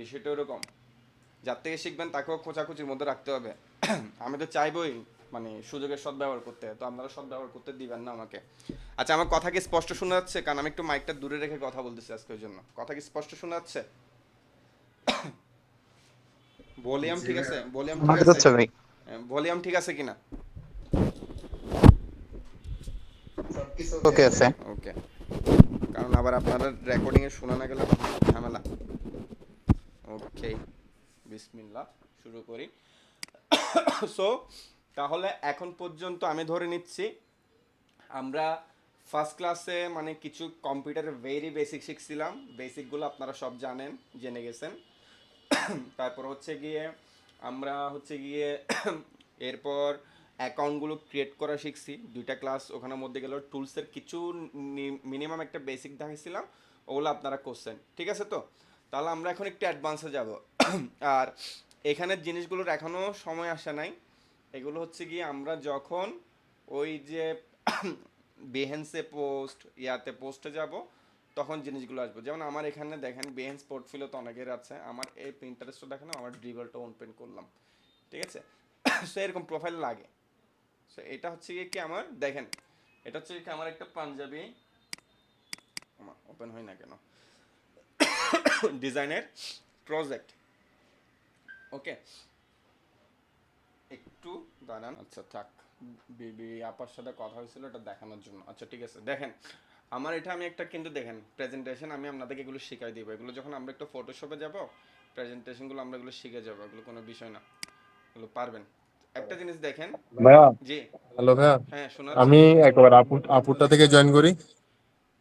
বিষয়টা ওরকম। যার থেকে শিখবেন তাকেও খোঁচাখুচির মধ্যে রাখতে হবে। আমি তো চাইবই মানে সুযোগের সদ্ব্যবহার করতে, তো আপনারা সদ্ব্যবহার করতে দিবেন না আমাকে। আচ্ছা, আমার কথা কি স্পষ্ট শোনা যাচ্ছে? কারণ আমি একটু মাইকটা দূরে রেখে কথা বলতেছি আজকে, ওই জন্য। কথা কি স্পষ্ট শোনা যাচ্ছে? ভলিউম ঠিক আছে? ভলিউম ঠিক আমাকে আছে? যাচ্ছে ভাই। ভলিউম ঠিক আছে কিনা? ওকে আছে। ওকে। কারণ আবার আপনারা রেকর্ডিংয়ে শোনা না গেলে আবার ঝামেলা। ওকে, বিসমিল্লাহ, শুরু করি। সো তাহলে এখন পর্যন্ত আমি ধরে নিচ্ছি আমরা ফার্স্ট ক্লাসে মানে কিছু কম্পিউটারের ভেরি বেসিক শিখছিলাম। বেসিকগুলো আপনারা সব জানেন, জেনে গেছেন। তারপর হচ্ছে গিয়ে আমরা হচ্ছে গিয়ে এরপর অ্যাকাউন্টগুলো ক্রিয়েট করা শিখছি, দুইটা ক্লাস ওখানের মধ্যে গেল। টুলসের কিছু মিনিমাম একটা বেসিক দেখাইছিলাম, ওগুলো আপনারা করছেন, ঠিক আছে তো? তাহলে আমরা এখন একটু অ্যাডভান্সে যাব। আর এখানের জিনিসগুলোর এখনও সময় আসে নাই। এগুলো হচ্ছে গিয়ে আমরা যখন ওই যে বিহেন্সে পোস্ট ইয়াতে পোস্টে যাব, তখন জিনিসগুলো আসবে। যেমন আমার এখানে দেখেন বিহেন্স পোর্টফোলিও তো অনেকের আছে, আমার এই প্রিন্টারেস্টও দেখেন, আমার ড্রিবলটা ওপেন করলাম, ঠিক আছে? সো এরকম প্রোফাইল লাগে। সো এটা হচ্ছে গিয়ে কি আমার দেখেন, এটা হচ্ছে কি আমার একটা পাঞ্জাবি, ওপেন হয় না কেন, ডিজাইনের প্রজেক্ট। ওকে, একটু দাঁড়ান। আচ্ছা থাক, বিবি আপার সাথে কথা হয়েছিল এটা দেখানোর জন্য। আচ্ছা ঠিক আছে, দেখেন আমার এটা আমি একটা কিন্তু দেখেন প্রেজেন্টেশন আমি আপনাদেরকে এগুলো শিখাই দিব। এগুলো যখন আমরা একটু ফটোশপে যাব, প্রেজেন্টেশনগুলো আমরা এগুলো শিখে যাবো, এগুলো কোনো বিষয় না, এগুলো পারবেন। একটা জিনিস দেখেন। ভাইয়া, জি। হ্যালো ভাইয়া। হ্যাঁ, শোনাচ্ছে। আমি একবার আপুরটা থেকে জয়েন করি।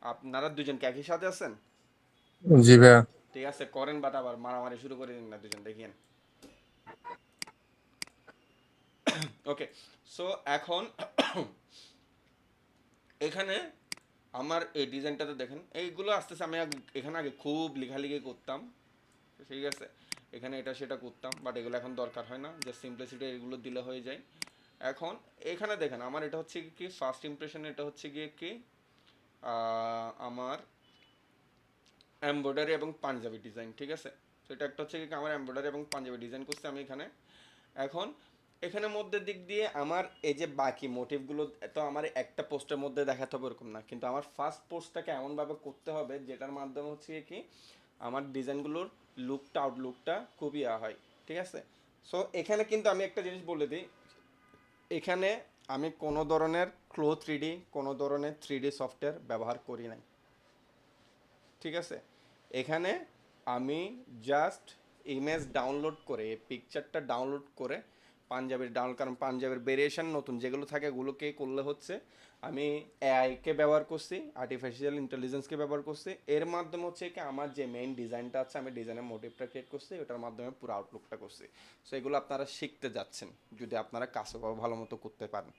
আপনারা দুজন কি একই সাথে আছেন? জি ভাইয়া। ঠিক আছে করেন, বাট আবার মারামারি শুরু করে দিন না দুজন, দেখিয়েন। ওকে, সো এখন এখানে আমার এই ডিজাইনটাতে দেখেন, এইগুলো আসতেছে। আমি এখানে আগে খুব লেখালেখি করতাম, ঠিক আছে, এখানে এটা সেটা করতাম, বাট এগুলো এখন দরকার হয় না, যে সিম্পলিসিটি এগুলো দিলে হয়ে যায়। এখন এখানে দেখেন আমার এটা হচ্ছে কি ফার্স্ট ইমপ্রেশন, এটা হচ্ছে গিয়ে কি আমার এমব্রয়ডারি এবং পাঞ্জাবি ডিজাইন, ঠিক আছে? তো এটা একটা হচ্ছে কি আমার এমব্রয়ডারি এবং পাঞ্জাবি ডিজাইন করছি আমি এখানে। এখন এখানে মধ্যে দিক দিয়ে আমার এই যে বাকি মোটিভগুলো তো আমার একটা পোস্টের মধ্যে দেখাতে হবে এরকম না, কিন্তু আমার ফার্স্ট পোস্টটাকে এমনভাবে করতে হবে যেটার মাধ্যমে হচ্ছে কি আমার ডিজাইনগুলোর লুকটা আউটলুকটা খুবই হয়, ঠিক আছে? সো এখানে কিন্তু আমি একটা জিনিস বলে দিই, এখানে আমি কোনো ধরনের ক্লো থ্রিডি, কোনো ধরনের থ্রিডি সফটওয়্যার ব্যবহার করি নাই, ঠিক আছে? এখানে আমি জাস্ট ইমেজ ডাউনলোড করে, এই পিকচারটা ডাউনলোড করে পাঞ্জাবের ডাউনলোড, কারণ পাঞ্জাবের ভেরিয়েশন নতুন যেগুলো থাকে ওগুলোকে করলে হচ্ছে আমি এআইকে ব্যবহার করছি, আর্টিফিশিয়াল ইন্টেলিজেন্সকে ব্যবহার করছি। এর মাধ্যমে হচ্ছে কি আমার যে মেইন ডিজাইনটা আছে, আমি ডিজাইনের মোটিভটা ক্রিয়েট করছি, ওটার মাধ্যমে পুরো আউটলুকটা করছি। সো এগুলো আপনারা শিখতে যাচ্ছেন, যদি আপনারা কাছে ভালো মতো করতে পারেন।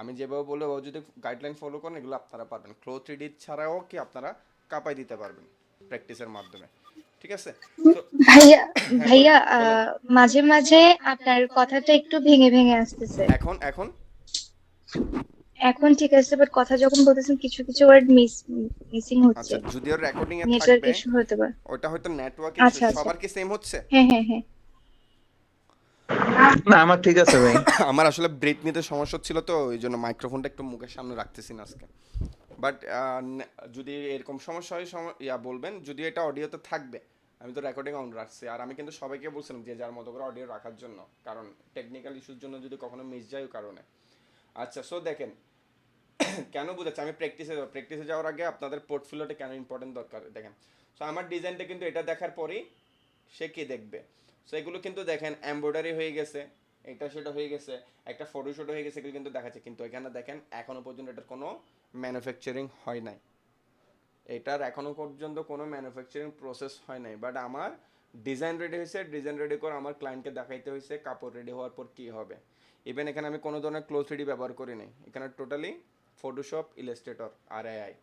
আমি যেভাবে বলবো ও যদি গাইডলাইন ফলো করেন, এগুলো আপনারা পারবেন। ক্লো থ্রিডি ছাড়াও কি আপনারা কাপাই দিতে পারবেন প্র্যাকটিসের মাধ্যমে, ঠিক আছে? তো ভাইয়া হ্যাঁ বলেন ভাইয়া বলেন। মাঝে মাঝে আপনার কথাটা একটু ভেঙে ভেঙে আসতেছে। এখন এখন এখন ঠিক আছে, বাট কথা যখন বলতেছেন কিছু কিছু ওয়ার্ড মিসিং হচ্ছে। আচ্ছা, যদিও রেকর্ডিং এ নেটওয়ার্ক থাকবে, ইস্যু হতে পারে। ওটা হয়তো নেটওয়ার্ক ইস্যু। আচ্ছা আচ্ছা। সবার কি সেম হচ্ছে? হ্যাঁ হ্যাঁ হ্যাঁ। না, আমার ঠিক আছে ভাই। আমার আসলে ব্রেথ নিতে সমস্যা ছিল, তো ওই জন্য মাইক্রোফোনটা একটু মুখের সামনে রাখতেছি না আজকে। বাট যদি এরকম সমস্যা হয় বলবেন, যদি এটা অডিওতে থাকবে। আমি তো রেকর্ডিং অন রাখছি, আর আমি কিন্তু সবাইকে বলছিলাম যে যার মতো করে অডিও রাখার জন্য, কারণ টেকনিক্যাল ইস্যুর জন্য যদি কখনো মিস যায় ওই কারণে। আচ্ছা, সো দেখেন কেন বুঝাচ্ছি, আমি প্র্যাকটিসে যাওয়ার আগে আপনাদের পোর্টফোলিওটা কেন ইম্পর্টেন্ট দরকার দেখেন। সো আমার ডিজাইনটা কিন্তু এটা দেখার পরেই সে কি দেখবে। সো এগুলো কিন্তু দেখেন এমব্রয়ডারি হয়ে গেছে, এটা সেটা হয়ে গেছে, একটা ফটোশুট হয়ে গেছে, এগুলো কিন্তু দেখাচ্ছে, কিন্তু এখানে দেখেন এখনো পর্যন্ত এটার কোনো ম্যানুফ্যাকচারিং হয় নাই, এটার এখনো পর্যন্ত কোনো ম্যানুফ্যাকচারিং প্রসেস হয় নাই। বাট আমার ডিজাইন রেডি হয়েছে, ডিজাইন রেডি করে আমার ক্লায়েন্টকে দেখাইতে হয়েছে কাপড় রেডি হওয়ার পর কী হবে। ইভেন এখানে আমি কোনো ধরনের ক্লোজ থ্রিডি ব্যবহার করি নাই, এখানে টোটালি ফটোশপ, ইলাস্ট্রেটর আর এআই,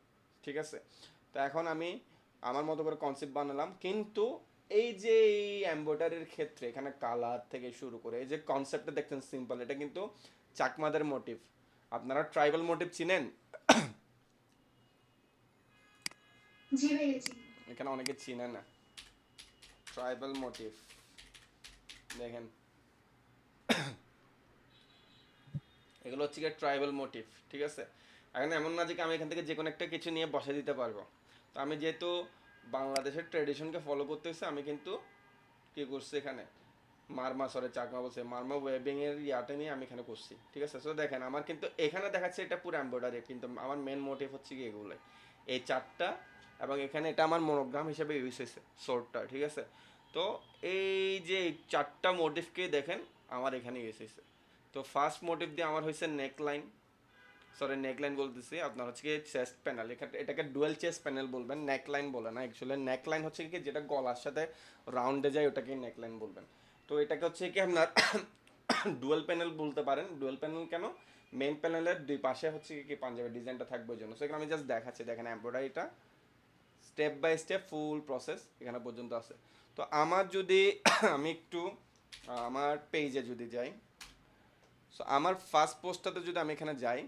ঠিক আছে? তো এখন আমি আমার মতো করে কনসেপ্ট বানালাম, কিন্তু এই যে এই এমব্রয়ডারির ক্ষেত্রে এখানে কালার থেকে শুরু করে এই যে কনসেপ্টটা দেখছেন সিম্পল, এটা কিন্তু চাকমাদের মোটিভ। আপনারা ট্রাইবাল মোটিভ চিনেন? জি ভাইয়া জি। এখানে অনেকে চিনে না ট্রাইবাল মোটিভ দেখেন, এগুলো হচ্ছে গিয়ে ট্রাইবাল মোটিভ, ঠিক আছে। এখন এমন না যে আমি এখান থেকে যে কোনো একটা কিছু নিয়ে বসে দিতে পারবো। তো আমি যেহেতু বাংলাদেশের ট্রেডিশনকে ফলো করতেছি, আমি কিন্তু কি করছি এখানে মারমা সরে চাকমা বলছে মারমা ওয়েবিং এর ইয়াটা নিয়ে আমি এখানে করছি, ঠিক আছে। সো দেখেন আমার কিন্তু এখানে দেখাচ্ছে এটা পুরো এমব্রয়ডারি, কিন্তু আমার মেন মোটিভ হচ্ছে কি এগুলো, এই চারটা, এবং এখানে এটা আমার মনোগ্রাম হিসেবে ইউজ হয়েছে শর্টটা, ঠিক আছে। তো এই যে এই চারটা মোটিভকে দেখেন আমার এখানে ইউজ হয়েছে। তো ফার্স্ট মোটিভ দিয়ে আমার হয়েছে নেকলাইন, সরি নেকলাইন বলতেছি, আপনার হচ্ছে কি চেস্ট প্যানেল, এটাকে ডুয়েল চেস্ট প্যানেল বলবেন, নেকলাইন বলে না অ্যাকচুয়ালি। নেকলাইন হচ্ছে কি যেটা গলার সাথে রাউন্ডে যায় ওটাকে নেকলাইন বলবেন। তো এটাকে হচ্ছে কি আপনার ডুয়েল প্যানেল বলতে পারেন। ডুয়েল প্যানেল কেন, মেইন প্যানেলের দুই পাশে হচ্ছে কি পাঞ্জাবের ডিজাইনটা থাকবে ওই জন্য। সেখানে আমি জাস্ট দেখাচ্ছি, দেখেন এমব্রয়ডারিটা step by step full process এখানে পর্যন্ত আছে। তো আমার যদি আমি একটু আমার পেজে যদি যাই, সো আমার ফার্স্ট পোস্টটাতে যদি আমি এখানে যাই,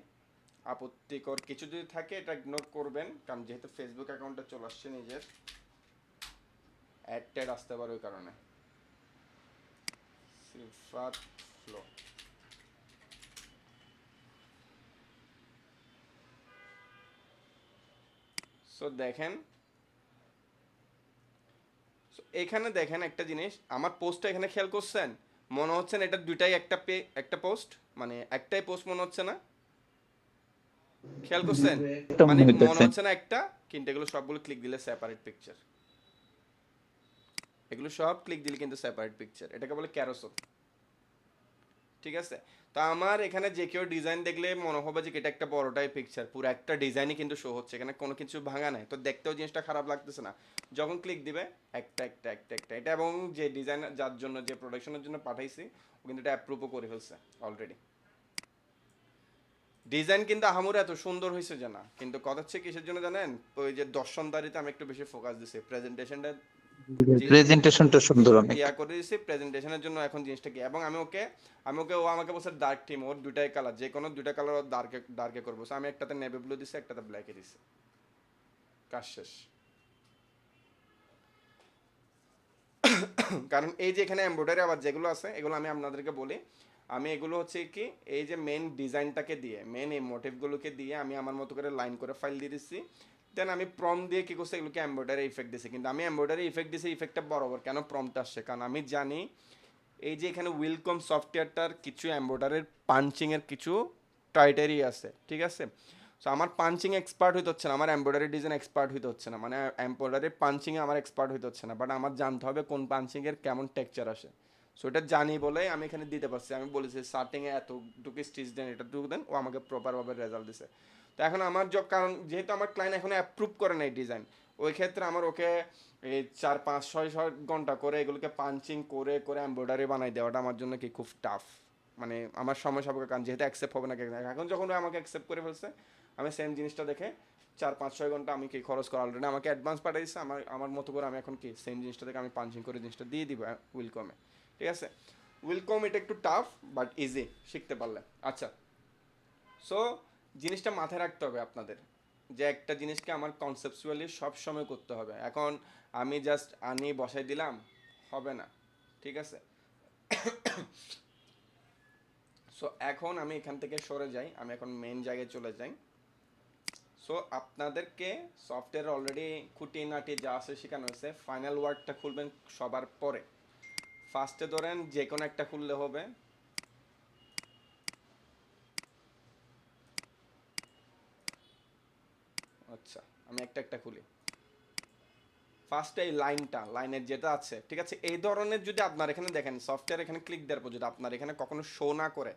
আপত্তিকর কিছু যদি থাকে এটা ইগনোর করবেন, কারণ যেহেতু ফেসবুক অ্যাকাউন্টে চলে আসছে নিজের অ্যাড ট্যাড আসতে পারে ওই কারণে। সিফাত ফ্লো, সো দেখেন, এখানে দেখেন একটা জিনিস, আমার পোস্টটা এখানে খেয়াল করছেন, মনে হচ্ছে না এটা দুইটাই একটা পোস্ট, মানে একটাই পোস্ট মনে হচ্ছে না, খেয়াল করছেন? একদম মানে মনে হইতেছে। হচ্ছে না একটা, কিন্তু এগুলো সবগুলো ক্লিক দিলে সেপারেট পিকচার, এগুলো সব ক্লিক দিলে কিন্তু সেপারেট পিকচার, এটাকে বলে ক্যারোসেল, ঠিক আছে। তো আমার এখানে যে কেউ ডিজাইন দেখলে মনে হবে যে এটা একটা বড়টাই পিকচার, পুরো একটা ডিজাইনই কিন্তু শো হচ্ছে, এখানে কোনো কিছু ভাঙা নাই, তো দেখতেও জিনিসটা খারাপ লাগতেছে না। যখন ক্লিক দিবে একটা একটা একটা একটা এটা, এবং যে ডিজাইন যার জন্য যে প্রোডাকশনের জন্য পাঠাইছি ও কিন্তু এটা অ্যাপ্রুভও করে ফেলছে অলরেডি। ডিজাইন কিন্তু আহামরি এত সুন্দর হয়েছে যে না, কিন্তু কথা হচ্ছে কিসের জন্য জানেন, ওই যে দর্শনদারিতে আমি একটু বেশি ফোকাস দিছি, প্রেজেন্টেশনটা প্রেজেন্টেশনটা সুন্দর অনেক। ইয়া করে দিয়েছি প্রেজেন্টেশনের জন্য এখন জিনিসটা কি, এবং আমি ওকে ও আমাকে বলছে ডার্ক টিম, ওর দুটাই কালার, যে কোনো দুটা কালার ওর ডার্কে করবো। So আমি একটাতে নেভি ব্লু দিছি, একটাতে ব্ল্যাকে দিছি, কাজ শেষ। কারণ এই যে এখানে এমব্রয়ডারি আবার যেগুলো আছে এগুলো আমি আপনাদেরকে বলি, আমি এগুলো হচ্ছে কি এই যে মেন ডিজাইনটাকে দিয়ে, মেন এই মোটিভগুলোকে দিয়ে আমি আমার মতো করে লাইন করে ফাইল দিয়ে দিচ্ছি। দেন আমি প্রম দিয়ে কি করছি, এগুলোকে এমব্রয়ডারি ইফেক্ট দিছি, কিন্তু আমি এমব্রয়ডারি ইফেক্ট দিছি, ইফেক্টটা বরাবর কেন প্রমটা আসছে, কারণ আমি জানি এই যে এখানে উইলকম সফটওয়্যারটার কিছু এমব্রয়ডারির পাঞ্চিংয়ের কিছু ক্রাইটেরিয়া আছে, ঠিক আছে। সো আমার পাঞ্চিং এক্সপার্ট হইতে হচ্ছে না, আমার এমব্রয়ডারি ডিজাইন এক্সপার্ট হইতে হচ্ছে না, মানে এমব্রয়ডারি পাঞ্চিংয়ে আমার এক্সপার্ট হইতে হচ্ছে না, বাট আমার জানতে হবে কোন পাঞ্চিংয়ের কেমন টেক্সচার আসে। সো এটা জানি বলে আমি এখানে দিতে পারছি, আমি বলেছি স্টার্টিংয়ে এতটুকু স্টিচ দেন, এটাটুকু দেন, ও আমাকে প্রপারভাবে রেজাল্ট দিছে। তো এখন আমার কারণ যেহেতু আমার ক্লায়েন্ট এখনো অ্যাপ্রুভ করে নাই ডিজাইন, ওই ক্ষেত্রে আমার ওকে এই 4 5 6 6 ঘন্টা করে এগুলোকে পাঞ্চিং করে করে এমব্রয়ডারি বানাই দেওয়াটা আমার জন্য কি খুব টাফ, মানে আমার সময় সাপেক্ষ, কারণ যেহেতু অ্যাকসেপ্ট হবে না। এখন যখন ও আমাকে অ্যাকসেপ্ট করে ফেলছে, আমি সেম জিনিসটা দেখে 4 5 6 ঘন্টা আমি কি খরচ করা, অলরেডি আমাকে অ্যাডভান্স পাঠিয়ে দিচ্ছে, আমার মতো করে আমি এখন কি সেম জিনিসটা দেখে আমি পাঞ্চিং করে জিনিসটা দিয়ে দিব উইলকমে, ঠিক আছে। উইলকম এটা একটু টাফ বাট ইজি শিখতে পারলে। আচ্ছা, সো জিনিসটা মাথায় রাখতে হবে আপনাদের, যে একটা জিনিসকে আমার কনসেপচুয়ালি সব সময় করতে হবে। এখন আমি জাস্ট আনি বসাই দিলাম হবে না, ঠিক আছে। সো এখন আমি এখান থেকে সরে যাই, আমি এখন মেন জায়গায় চলে যাই। সো আপনাদেরকে সফটওয়্যার অলরেডি খুঁটিনাটি যা আছে শেখানো হয়েছে, ফাইনাল ওয়ার্ডটা খুলবেন সবার পরে। ফার্স্টে ধরেন যে কোনো একটা খুললে হবে, আচ্ছা আমি একটা একটা খুলি। ফার্স্টে এই লাইনের যেটা আছে, ঠিক আছে, এই ধরনের যদি আপনার এখানে দেখেন সফটওয়্যার এখানে ক্লিক দেওয়ার পর যদি আপনার এখানে কখনো শো না করে,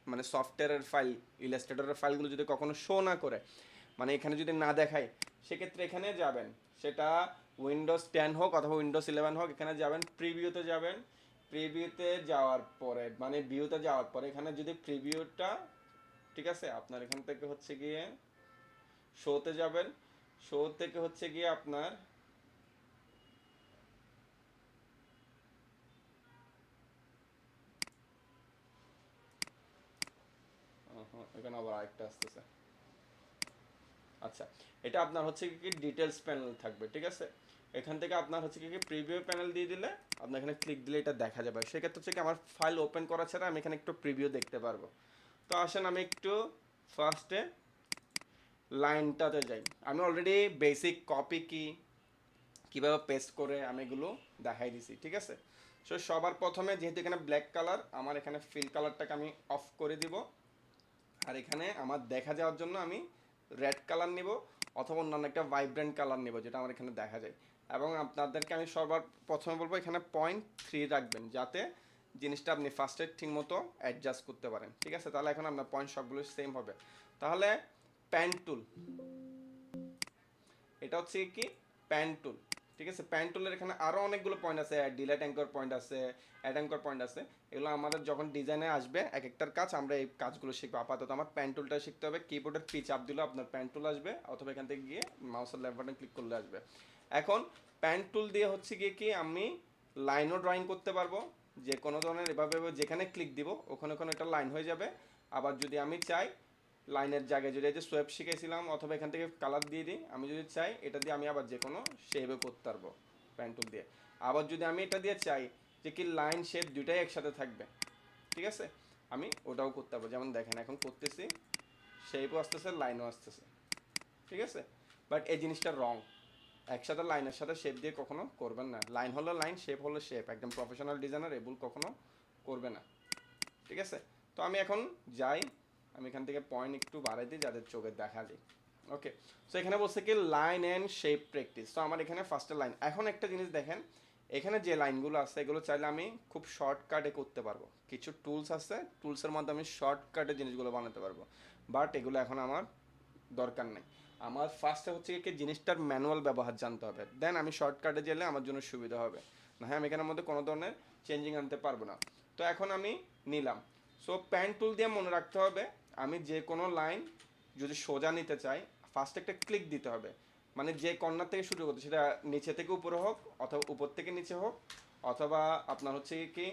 মানে সফটওয়্যারের ফাইল ইলাস্ট্রেটরের ফাইলগুলো যদি কখনো শো না করে, মানে এখানে যদি না দেখায়, সেক্ষেত্রে এখানে যাবেন, সেটা উইন্ডোজ 10 হোক অথবা উইন্ডোজ 11 হোক, এখানে যাবেন প্রিভিউতে যাবেন। প্রিভিউতে যাওয়ার পরে মানে ভিউতে যাওয়ার পরে এখানে যদি প্রিভিউটা, ঠিক আছে, আপনার এখান থেকে হচ্ছে গিয়ে শোতে যাবেন। শো থেকে হচ্ছে গিয়ে আপনার এখানে আবার আরেকটা আসতেছে, আচ্ছা এটা আপনার হচ্ছে কি ডিটেলস প্যানেল থাকবে, ঠিক আছে। এখান থেকে আপনার হচ্ছে কি প্রিভিউ প্যানেল দিয়ে দিলে আপনার এখানে ক্লিক দিলে এটা দেখা যাবে। সেক্ষেত্রে হচ্ছে কি আমার ফাইল ওপেন করা ছাড়া আমি এখানে একটু প্রিভিউ দেখতে পারবো। তো আসেন আমি একটু ফার্স্টে লাইনটাতে যাই। আমি অলরেডি বেসিক কপি কীভাবে পেস্ট করে আমি এগুলো দেখাই দিছি, ঠিক আছে। সো সবার প্রথমে যেহেতু এখানে ব্ল্যাক কালার, আমার এখানে ফিল কালারটাকে আমি অফ করে দিব। আর এখানে আমার দেখা যাওয়ার জন্য আমি রেড কালার নিব অথবা অন্যান্য একটা ভাইব্রেন্ট কালার নিব যেটা আমার এখানে দেখা যায়। এবং আপনাদেরকে আমি সবার প্রথমে বলবো এখানে 0.3 রাখবেন, যাতে জিনিসটা আপনি ফার্স্টে ঠিক মতো অ্যাডজাস্ট করতে পারেন, ঠিক আছে। তাহলে এখন আপনার পয়েন্ট সবগুলো সেম হবে। তাহলে প্যান টুল, এটা হচ্ছে কি প্যান টুল, ঠিক আছে। প্যান টুলের এখানে আরও অনেকগুলো পয়েন্ট আছে, ডিলেট অ্যাঙ্কর পয়েন্ট আছে, অ্যাড অ্যাঙ্কর পয়েন্ট আছে। এগুলো আমাদের যখন ডিজাইনে আসবে এক একটার কাজ আমরা এই কাজগুলো শিখবো। আপাতত আমার প্যান টুলটা শিখতে হবে। কিবোর্ডের পি চাপ দিলেও আপনার প্যান টুল আসবে, অথবা এখান থেকে গিয়ে মাউসের লেফট বাটন ক্লিক করলে আসবে। এখন প্যান টুল দিয়ে হচ্ছে গিয়ে কি আমি লাইনও ড্রয়িং করতে পারবো, যে কোনো ধরনের এভাবে যেখানে ক্লিক দিব ওখানে ওখানে একটা লাইন হয়ে যাবে। আবার যদি আমি চাই লাইনের জায়গায় যদি এই যে সোয়েপ শিখেছিলাম অথবা এখান থেকে কালার দিয়ে দিই, আমি যদি চাই এটা দিয়ে আমি আবার যে কোনো শেপে করতে পারবো প্যান টুল দিয়ে। আবার যদি আমি এটা দিয়ে চাই যে কি লাইন শেপ দুটাই একসাথে থাকবে, ঠিক আছে, আমি ওটাও করতে পারবো। যেমন দেখেন এখন করতেছি, শেপও আসতেছে লাইনও আসতেছে, ঠিক আছে। বাট এই জিনিসটা রং, একসাথে লাইনের সাথে শেপ দিয়ে কখনো করবেন না। লাইন হলো লাইন, শেপ হলো শেপ, একদম প্রফেশনাল ডিজাইনার এগুলো কখনো করবে না, ঠিক আছে। তো আমি এখন যাই, আমি এখান থেকে পয়েন্ট একটু বাড়াই দিই যাদের চোখে দেখা যায়। ওকে, সো এখানে বলছে কি লাইন অ্যান্ড শেপ প্র্যাকটিস। তো আমার এখানে ফার্স্টে লাইন। এখন একটা জিনিস দেখেন, এখানে যে লাইনগুলো আছে এগুলো চাইলে আমি খুব শর্টকাটে করতে পারবো। কিছু টুলস আছে, টুলসের মধ্যে আমি শর্টকাটে জিনিসগুলো বানাতে পারবো, বাট এগুলো এখন আমার দরকার নেই। আমার ফার্স্টে হচ্ছে কি জিনিসটার ম্যানুয়াল ব্যবহার জানতে হবে, দেন আমি শর্টকাটে গেলে আমার জন্য সুবিধা হবে। না হ্যাঁ, আমি এখানের মধ্যে কোনো ধরনের চেঞ্জিং আনতে পারবো না। তো এখন আমি নিলাম। সো প্যান টুল দিয়ে মনে রাখতে হবে, আমি যে কোনো লাইন যদি সোজা নিতে চাই ফার্স্ট একটা ক্লিক দিতে হবে। মানে যে কর্নার থেকে শুরু করতে, সেটা নিচে থেকে উপরে হোক অথবা উপর থেকে নিচে হোক, অথবা আপনার হচ্ছে কি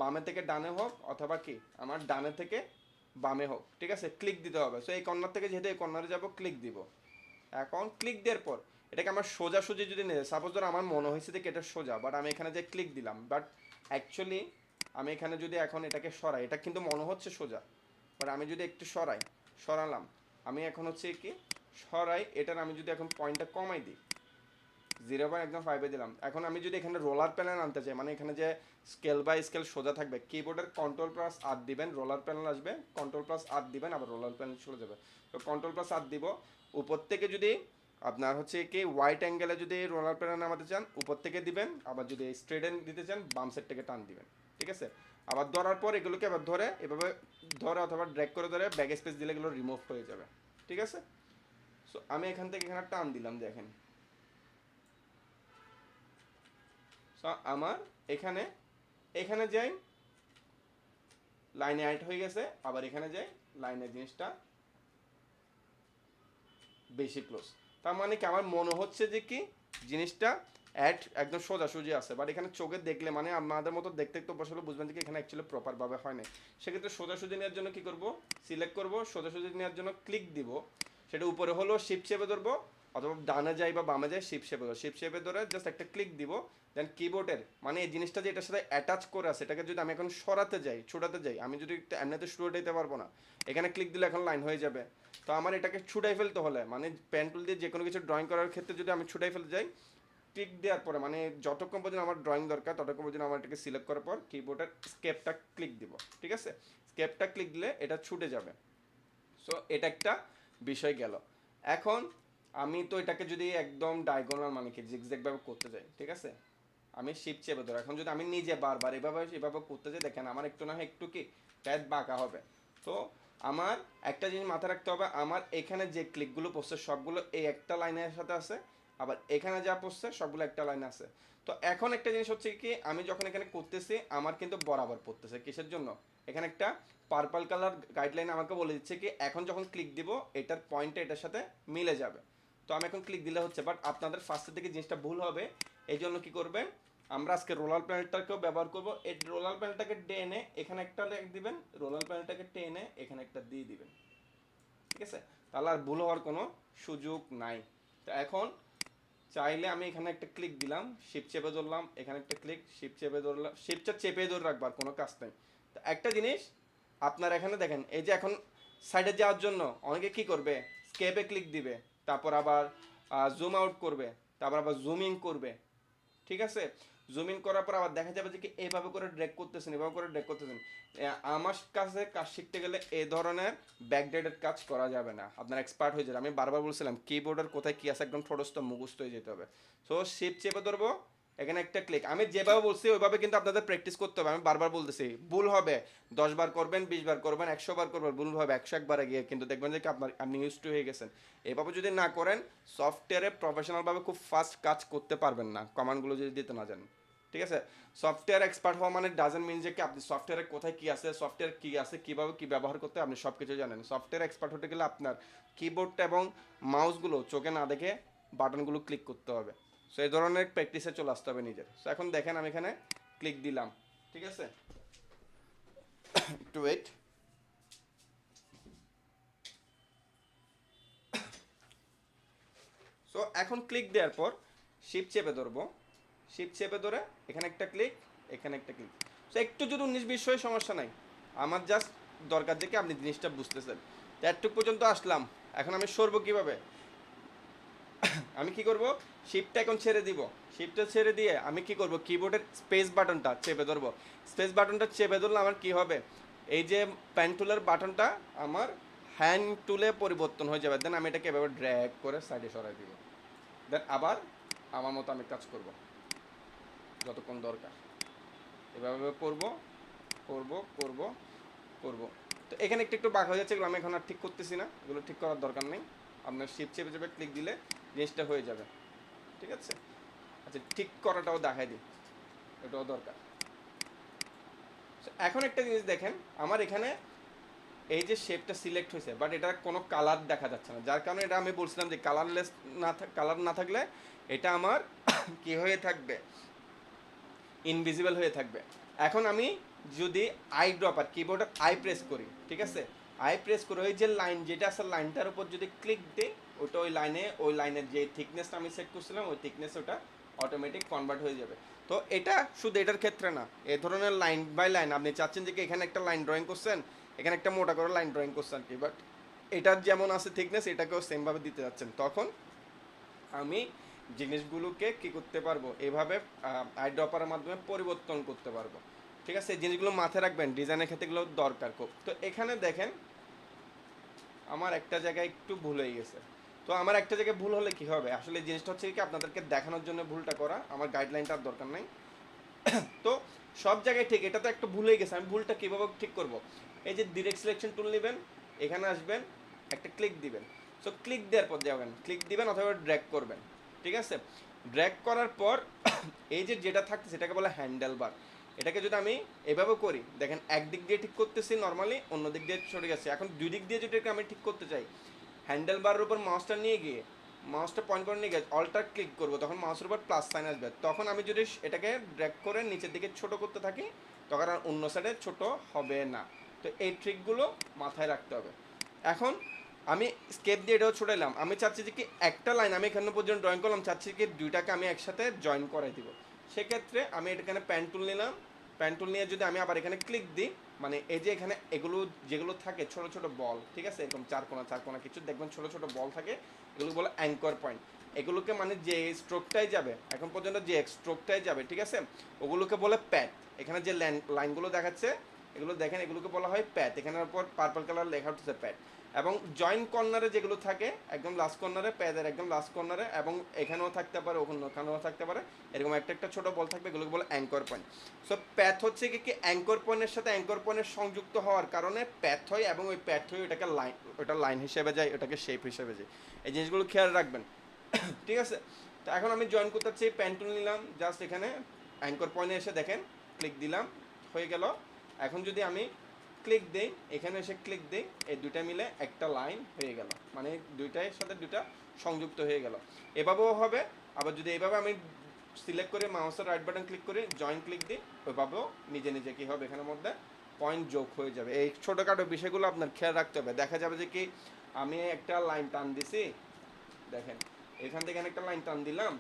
বামে থেকে ডানে হোক, অথবা কি আমার ডানে থেকে বামে হোক, ঠিক আছে, ক্লিক দিতে হবে। সো এই কর্নার থেকে যেহেতু এই কর্নারে যাবো ক্লিক দিব। এখন ক্লিক দেওয়ার পর এটাকে আমার সোজাসুজি যদি নেই, সাপোজ ধরো আমার মনে হয়েছে যে এটা সোজা, বাট আমি এখানে যে ক্লিক দিলাম, বাট অ্যাকচুয়ালি আমি এখানে যদি এখন এটাকে সরাই, এটা কিন্তু মনে হচ্ছে সোজা, বাট আমি যদি একটু সরালাম, আমি এখন হচ্ছে কি সরাই এটার, আমি যদি এখন পয়েন্টটা কমাই দিই 0.5 দিলাম। এখন আমি যদি এখানে রোলার প্যানেল আনতে চাই, মানে এখানে যে স্কেল বাই স্কেল সোজা থাকবে, কিবোর্ডের কন্ট্রোল+R দিবেন, রোলার প্যানেল আসবে, কন্ট্রোল+R দিবেন, আবার রোলার প্যানেল চলে যাবে। তো কন্ট্রোল+R দিব। উপর থেকে যদি আপনার হচ্ছে কি হোয়াইট অ্যাঙ্গেলে যদি রোলার প্যানেল নামাতে চান উপর থেকে দিবেন, আবার যদি স্ট্রেট দিতে চান বাম সাইড থেকে টান দিবেন, ঠিক আছে। আবার ধরার পর এগুলোকে আবার ধরে এভাবে ধরে অথবা ড্র্যাগ করে ধরে ব্যাক স্পেস দিলে এগুলো রিমুভ হয়ে যাবে, ঠিক আছে। সো আমি এখান থেকে এখানে টান দিলাম, দেখেন আমার এখানে এখানে যাই লাইনে অ্যাড হয়ে গেছে, আবার এখানে যাই লাইনের জিনিসটা বেশি ক্লোজ। তার মানে কি আমার মনে হচ্ছে যে কি জিনিসটা অ্যাড একদম সোজাসুজি আছে, বাট এখানে চোখে দেখলে মানে আমাদের মতো দেখতে একটু বসলে বুঝবেন যে এখানে অ্যাকচুয়ালি প্রপারভাবে হয় না। সেক্ষেত্রে সোজাসুজি নেওয়ার জন্য কি করব, সিলেক্ট করব, সোজাসুজি নেওয়ার জন্য ক্লিক দিব, সেটা উপরে হলো শিফট শেপে ধরবো, অথবা ডানে যাই বা বামে যাই শিফট শেপে ধরো, শিফট শেপে ধরে জাস্ট একটা ক্লিক দিব। দেন কিবোর্ডের মানে এই জিনিসটা যে এটার সাথে অ্যাটাচ করে আছে, এটাকে যদি আমি এখন সরাতে যাই ছুটাতে যাই, আমি যদি এমনিতে ছুটে দিতে পারবো না, এখানে ক্লিক দিলে এখন লাইন হয়ে যাবে। তো আমার এটাকে ছুটাই ফেলতে হলে মানে পেন টুল দিয়ে যে কোনো কিছু ড্রয়িং করার ক্ষেত্রে যদি আমি ছুটাই ফেলতে যাই, ক্লিক দেওয়ার পরে মানে যতক্ষণ পর্যন্ত আমার ড্রয়িং দরকার ততক্ষণ পর্যন্ত আমার এটাকে সিলেক্ট করার পর কিবোর্ডের স্কেপটা ক্লিক দিব, ঠিক আছে। স্কেপটা ক্লিক দিলে এটা ছুটে যাবে। সো এটা একটা বিষয় গেল। এখন আমি তো এটাকে যদি একদম ডায়াগোনাল মানে কি জিগজ্যাগভাবে করতে যাই, ঠিক আছে, আমি শিফট চেপে ধরো, এখন যদি আমি নিজে বারবার এভাবে করতে যাই, দেখেন আমার একটু না একটু কি প্যাড বাঁকা হবে। তো আমার একটা জিনিস মাথায় রাখতে হবে, আমার এখানে যে ক্লিকগুলো পড়ছে সবগুলো এই একটা লাইনের সাথে আছে, আবার এখানে যা পড়ছে সবগুলো একটা লাইনে আছে। তো এখন একটা জিনিস হচ্ছে কি আমি যখন এখানে করতেছি আমার কিন্তু বরাবর পড়তেছে, কিসের জন্য, এখানে একটা পার্পল কালার গাইডলাইন আমাকে বলে দিচ্ছে কি এখন যখন ক্লিক দিব এটার পয়েন্টটা এটার সাথে মিলে যাবে। তো আমি এখন ক্লিক দিলে হচ্ছে, বাট আপনাদের ফার্স্টের দিকে জিনিসটা ভুল হবে। এই জন্য কী করবেন, আমরা আজকে রোলার প্যানেলটাকেও ব্যবহার করব। এই রোলার প্যানেলটাকে টেনে এখানে একটা দিবেন, রোলার প্যানেলটাকে টেনে এখানে একটা দিয়ে দিবেন, ঠিক আছে, তাহলে আর ভুল হওয়ার কোনো সুযোগ নাই। তো এখন চাইলে আমি এখানে একটা ক্লিক দিলাম, শিপ চেপে ধরলাম, এখানে একটা ক্লিক, শিপ চেপে ধরলাম, শিপটা চেপে ধরে রাখবার কোনো কাজ নাই। তো একটা জিনিস আপনার এখানে দেখেন, এই যে এখন সাইডে যাওয়ার জন্য অনেকে কি করবে, স্কেপে ক্লিক দিবে, তারপর আবার জুম আউট করবে, তারপর আবার জুম ইন করবে, ঠিক আছে? জুম ইন করার পর আবার দেখা যাবে যে কি এইভাবে করে ড্র্যাগ করতেছেন, এভাবে করে ড্র্যাগ করতেছেন। আমার কাছে কাজ শিখতে গেলে এই ধরনের ব্যাকডেটেড কাজ করা যাবে না, আপনার এক্সপার্ট হয়ে যাবে। আমি বারবার বলছিলাম কিবোর্ডের কোথায় কি আছে একদম ঠোঁটস্থ মুখস্থ হয়ে যেতে হবে। সো শিপ চেপে ধরবো, এখানে একটা ক্লিক, আমি যেভাবে বলছি ওইভাবে কিন্তু আপনাদের প্র্যাকটিস করতে হবে। আমি বারবার বলতেছি ভুল হবে, 10 বার করবেন, 20 বার করবেন, 100 বার করবেন, ভুল হবে 101 বারে গিয়ে, কিন্তু দেখবেন যে কি আপনি ইউজ টু হয়ে গেছেন। এভাবে যদি না করেন সফটওয়্যারে প্রফেশনালভাবে খুব ফাস্ট কাজ করতে পারবেন না, কমান্ডগুলো যদি দিতে না জানেন, ঠিক আছে? সফটওয়্যার এক্সপার্ট হওয়া মানে ডাজেন্ট মিন যে কি আপনি সফটওয়্যারে কোথায় কি আছে, সফটওয়্যার কি আছে, কিভাবে কি ব্যবহার করতে আপনি সব কিছু জানেন। সফটওয়্যার এক্সপার্ট হতে গেলে আপনার কিবোর্ডটা এবং মাউসগুলো চোখে না দেখে বাটনগুলো ক্লিক করতে হবে। সো এই ধরনের প্র্যাকটিসে চলে আসতে হবে নিজের। সো এখন দেখেন আমি এখানে ক্লিক দিলাম, ঠিক আছে? একটু ওয়েট। সো এখন ক্লিক দেওয়ার পর শিপ চেপে ধরবো, শিপ চেপে ধরে এখানে একটা ক্লিক, এখানে একটা ক্লিক। সো একটু যদি 19-20 হয় সমস্যা নাই, আমার জাস্ট দরকার যে কি আপনি জিনিসটা বুঝতেছেন। তো এতটুকু পর্যন্ত আসলাম, এখন আমি সরবো কিভাবে? আমি কি করব, শিপটা এখন ছেড়ে দিব, শিপটা ছেড়ে দিয়ে আমি কি করব, কিবোর্ডের স্পেস বাটনটা চেপে ধরবো। স্পেস বাটনটা চেপে ধরলে আমার কি হবে, এই যে পেন টুলের বাটনটা আমার হ্যান্ড টুলে পরিবর্তন হয়ে যাবে। দেন আমি এটাকে এভাবে ড্র্যাগ করে সাইডে সরাই দিব, দেন আবার আমার মতো আমি কাজ করব যতক্ষণ দরকার, এভাবে করব করব করব করব। তো এখানে একটু একটু বাঁক হয়ে যাচ্ছে, এগুলো আমি এখন আর ঠিক করতেছি না, এগুলো ঠিক করার দরকার নেই। আপনার শিপ চেপে চেপে ক্লিক দিলে জিনিসটা হয়ে যাবে, ঠিক আছে? আচ্ছা, ঠিক করাটাও দেখাই দিই, এটাও দরকার। এখন একটা জিনিস দেখেন, আমার এখানে এই যে শেপটা সিলেক্ট হয়েছে, বাট এটা কোনো কালার দেখা যাচ্ছে না, যার কারণে এটা আমি বলছিলাম যে কালারলেস কালার না থাকলে এটা আমার কি হয়ে থাকবে, ইনভিজিবল হয়ে থাকবে। এখন আমি যদি আই ড্রপার কিবোর্ডের আই প্রেস করি, ঠিক আছে, আই প্রেস করে ওই যে লাইন যেটা আছে লাইনটার উপর যদি ক্লিক দিই, ওটা ওই লাইনের যে থিকনেসটা আমি সেট করছিলাম ওই থিকনেস ওটা অটোমেটিক কনভার্ট হয়ে যাবে। তো এটা শুধু এটার ক্ষেত্রে না, এই ধরনের লাইন বাই লাইন আপনি চাচ্ছেন যে কি এখানে একটা লাইন ড্রয়িং করছেন, এখানে একটা মোটা করে লাইন ড্রয়িং করছেন কি, বাট এটার যেমন আছে থিকনেস এটাকেও সেমভাবে দিতে যাচ্ছেন, তখন আমি জিনিসগুলোকে কি করতে পারবো, এভাবে আই ড্রপারের মাধ্যমে পরিবর্তন করতে পারবো, ঠিক আছে? এই জিনিসগুলো মাথায় রাখবেন, ডিজাইনের ক্ষেত্রে এগুলো দরকার খুব। তো এখানে দেখেন আমার একটা জায়গায় একটু ভুল হয়ে গেছে। তো আমার একটা জায়গায় ভুল হলে কি হবে, আসলে এই জিনিসটা হচ্ছে কি আপনাদেরকে দেখানোর জন্য ভুলটা করা, আমার গাইডলাইনটার দরকার নেই। তো সব জায়গায় ঠিক, এটা তো একটা ভুল হয়ে গেছে, আমি ভুলটা কীভাবে ঠিক করব? এই যে ডিরেক্ট সিলেকশন টুল নেবেন, এখানে আসবেন, একটা ক্লিক দিবেন। সো ক্লিক দেওয়ার পর যাবেন, ক্লিক দিবেন অথবা ড্র্যাগ করবেন, ঠিক আছে? ড্র্যাগ করার পর এই যে যেটা থাকছে সেটাকে বলে হ্যান্ডেল বার। এটাকে যদি আমি এভাবে করি, দেখেন একদিক দিয়ে ঠিক করতেছি নর্মালি, অন্য দিক দিয়ে সরে গেছে। এখন দুই দিক দিয়ে যদি আমি ঠিক করতে চাই, হ্যান্ডেল বারের উপর মাউসটা নিয়ে গিয়ে, মাউসটা পয়েন্ট করে নিয়ে গিয়ে অল্টার ক্লিক করবো, তখন মাউসের উপর প্লাস সাইন আসবে। তখন আমি যদি এটাকে ড্র্যাগ করে নিচের দিকে ছোট করতে থাকি, তখন আর অন্য সাইডে ছোট হবে না। তো এই ট্রিকগুলো মাথায় রাখতে হবে। এখন আমি স্কেপ দিয়ে এটাও ছোটাইলাম, আমি চাচ্ছি যে কি একটা লাইন আমি এখানে পর্যন্ত ড্রয়িং করলাম, চাচ্ছি কি দুইটাকে আমি একসাথে জয়েন করাই দিব। সেক্ষেত্রে আমি এখানে প্যান টুল নিলাম, প্যান টুল নিয়ে যদি আমি আবার এখানে ক্লিক দিই, মানে এই যে এখানে এগুলো যেগুলো থাকে ছোট ছোট বল, ঠিক আছে, এরকম চার কোনা কিছু দেখবেন ছোট ছোট বল থাকে, এগুলো বলে অ্যাঙ্কর পয়েন্ট। এগুলোকে মানে যে স্ট্রোকটাই যাবে, এখন পর্যন্ত যে স্ট্রোকটাই যাবে, ঠিক আছে, ওগুলোকে বলে প্যাথ। এখানে যে লাইনগুলো দেখাচ্ছে এগুলো দেখেন, এগুলোকে বলা হয় প্যাথ। এখানের উপর পার্পল কালার লেখা হচ্ছে প্যাথ। এবং জয়েন্ট কর্নারে যেগুলো থাকে একদম লাস্ট কর্নারে, প্যাদের একদম লাস্ট কর্নারে, এবং এখানেও থাকতে পারে ওখানেও থাকতে পারে, এরকম একটা একটা ছোটো বল থাকবে, এগুলোকে বলে অ্যাঙ্কর পয়েন্ট। সো প্যাথ হচ্ছে কি অ্যাঙ্কর পয়েন্টের সাথে অ্যাঙ্কর পয়েন্টের সংযুক্ত হওয়ার কারণে প্যাথ হয়, এবং ওই প্যাথ হয়ে ওটাকে লাইন, ওটা লাইন হিসেবে যায়, ওটাকে শেপ হিসেবে যায়। এই জিনিসগুলো খেয়াল রাখবেন, ঠিক আছে? তো এখন আমি জয়েন করতে চাচ্ছি, পেন টুল নিলাম, জাস্ট এখানে অ্যাঙ্কর পয়েন্টে এসে দেখেন ক্লিক দিলাম, হয়ে গেল। এখন যদি আমি ক্লিক দেই, এখানে এসে ক্লিক দেই, এই দুইটা মিলে একটা লাইন হয়ে গেল, মানে দুইটার সাথে দুইটা সংযুক্ত হয়ে গেল। এভাবেও হবে, আবার যদি এইভাবে আমি সিলেক্ট করে মাউসের রাইট বাটন ক্লিক করে জয়েন ক্লিক দিই, ওইভাবেও নিজে নিজে কী হবে, এখানের মধ্যে পয়েন্ট যোগ হয়ে যাবে। এই ছোটোখাটো বিষয়গুলো আপনার খেয়াল রাখতে হবে। দেখা যাবে যে কি আমি একটা লাইন টান দিছি, দেখেন এখান থেকে একটা লাইন টান দিলাম,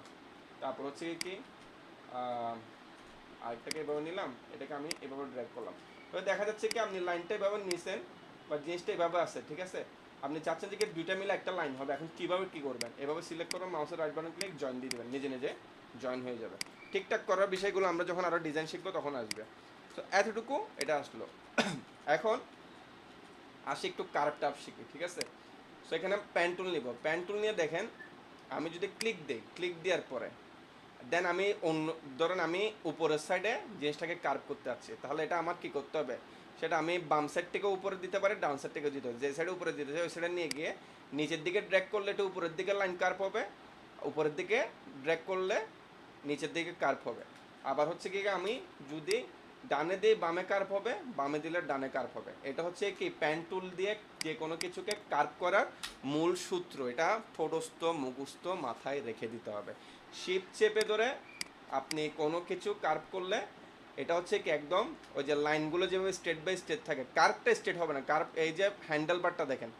তারপর হচ্ছে কি আরেকটাকে এভাবে নিলাম, এটাকে আমি এভাবে ড্র্যাগ করলাম। তো দেখা যাচ্ছে কি আপনি লাইনটা এভাবে নিছেন বা জিনিসটা এভাবে আছে, ঠিক আছে। আপনি চাচ্ছেন যে দুইটা মিলে একটা লাইন হবে, এখন কিভাবে কি করবেন, এভাবে সিলেক্ট করবেন, মাউসের রাইট বাটন ক্লিক, জয়েন দিয়ে দেবেন, নিজে নিজে জয়েন হয়ে যাবে। ঠিকঠাক করার বিষয়গুলো আমরা যখন আরও ডিজাইন শিখবো তখন আসবে। তো এতটুকু এটা আসলো। এখন আসি একটু কার্ভ টার্ভ শিখি, ঠিক আছে। সো এখানে প্যান টুল নিব, প্যান টুল নিয়ে দেখেন আমি যদি ক্লিক দিই, ক্লিক দেওয়ার পরে দেন আমি অন্য, ধরেন আমি উপরের সাইডে জিনিসটাকে কার্ভ করতে যাচ্ছি, তাহলে এটা আমার কি করতে হবে, সেটা আমি বাম সাইড থেকে উপরে দিতে পারি, ডান সাইড থেকে দিতে হবে। যে সাইডে উপরে দিতে চাই ওই সাইডে নিয়ে গিয়ে নিচের দিকে ড্র্যাগ করলে এটা উপরের দিকে লাইন কার্ভ হবে, উপরের দিকে ড্র্যাগ করলে নিচের দিকে কার্ভ হবে। আবার হচ্ছে কি আমি যদি ডানে দিয়ে বামে কার্ভ হবে, বামে দিলে ডানে কার্ভ হবে। এটা হচ্ছে কি প্যান টুল দিয়ে যে কোনো কিছুকে কার্ভ করার মূল সূত্র, এটা ঠোঁটস্থ মুখস্থ মাথায় রেখে দিতে হবে। শিপ চেপে ধরে আপনি কোনো কিছু কার্ভ করলে এটা হচ্ছে কি একদম ওই যে লাইনগুলো যেভাবে স্টেট বাই স্টেট থাকে, কার্ভটা স্টেট হবে না। কার্ভ এই যে হ্যান্ডেল বারটা দেখেন,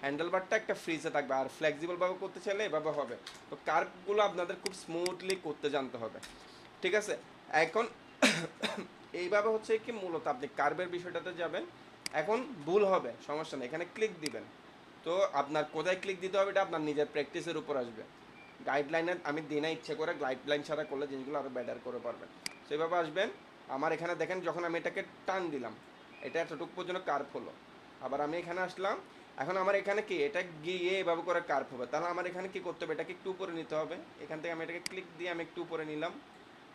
হ্যান্ডেল বারটা একটা ফ্রিজে থাকবে, আর ফ্লেক্সিবলভাবে করতে চাইলে এভাবে হবে। তো কার্ভগুলো আপনাদের খুব স্মুথলি করতে জানতে হবে, ঠিক আছে। এখন এইভাবে হচ্ছে কি মূলত আপনি কার্ভের বিষয়টাতে যাবেন। এখন ভুল হবে সমস্যা নেই, এখানে ক্লিক দিবেন। তো আপনার কোথায় ক্লিক দিতে হবে এটা আপনার নিজের প্র্যাকটিসের উপর আসবে। গাইডলাইনে আমি দিই না ইচ্ছে করে, গাইডলাইন ছাড়া করলে জিনিসগুলো আরও বেটার করে পারবেন। সেইভাবে আসবেন। আমার এখানে দেখেন যখন আমি এটাকে টান দিলাম এটা এতটুকু পর্যন্ত কার্ভ হলো। আবার আমি এখানে আসলাম, এখন আমার এখানে কি এটা গিয়ে এভাবে করে কার্ভ হবে, তাহলে আমার এখানে কি করতে হবে, এটাকে একটু উপরে নিতে হবে। এখান থেকে আমি এটাকে ক্লিক দিয়ে আমি একটু উপরে নিলাম।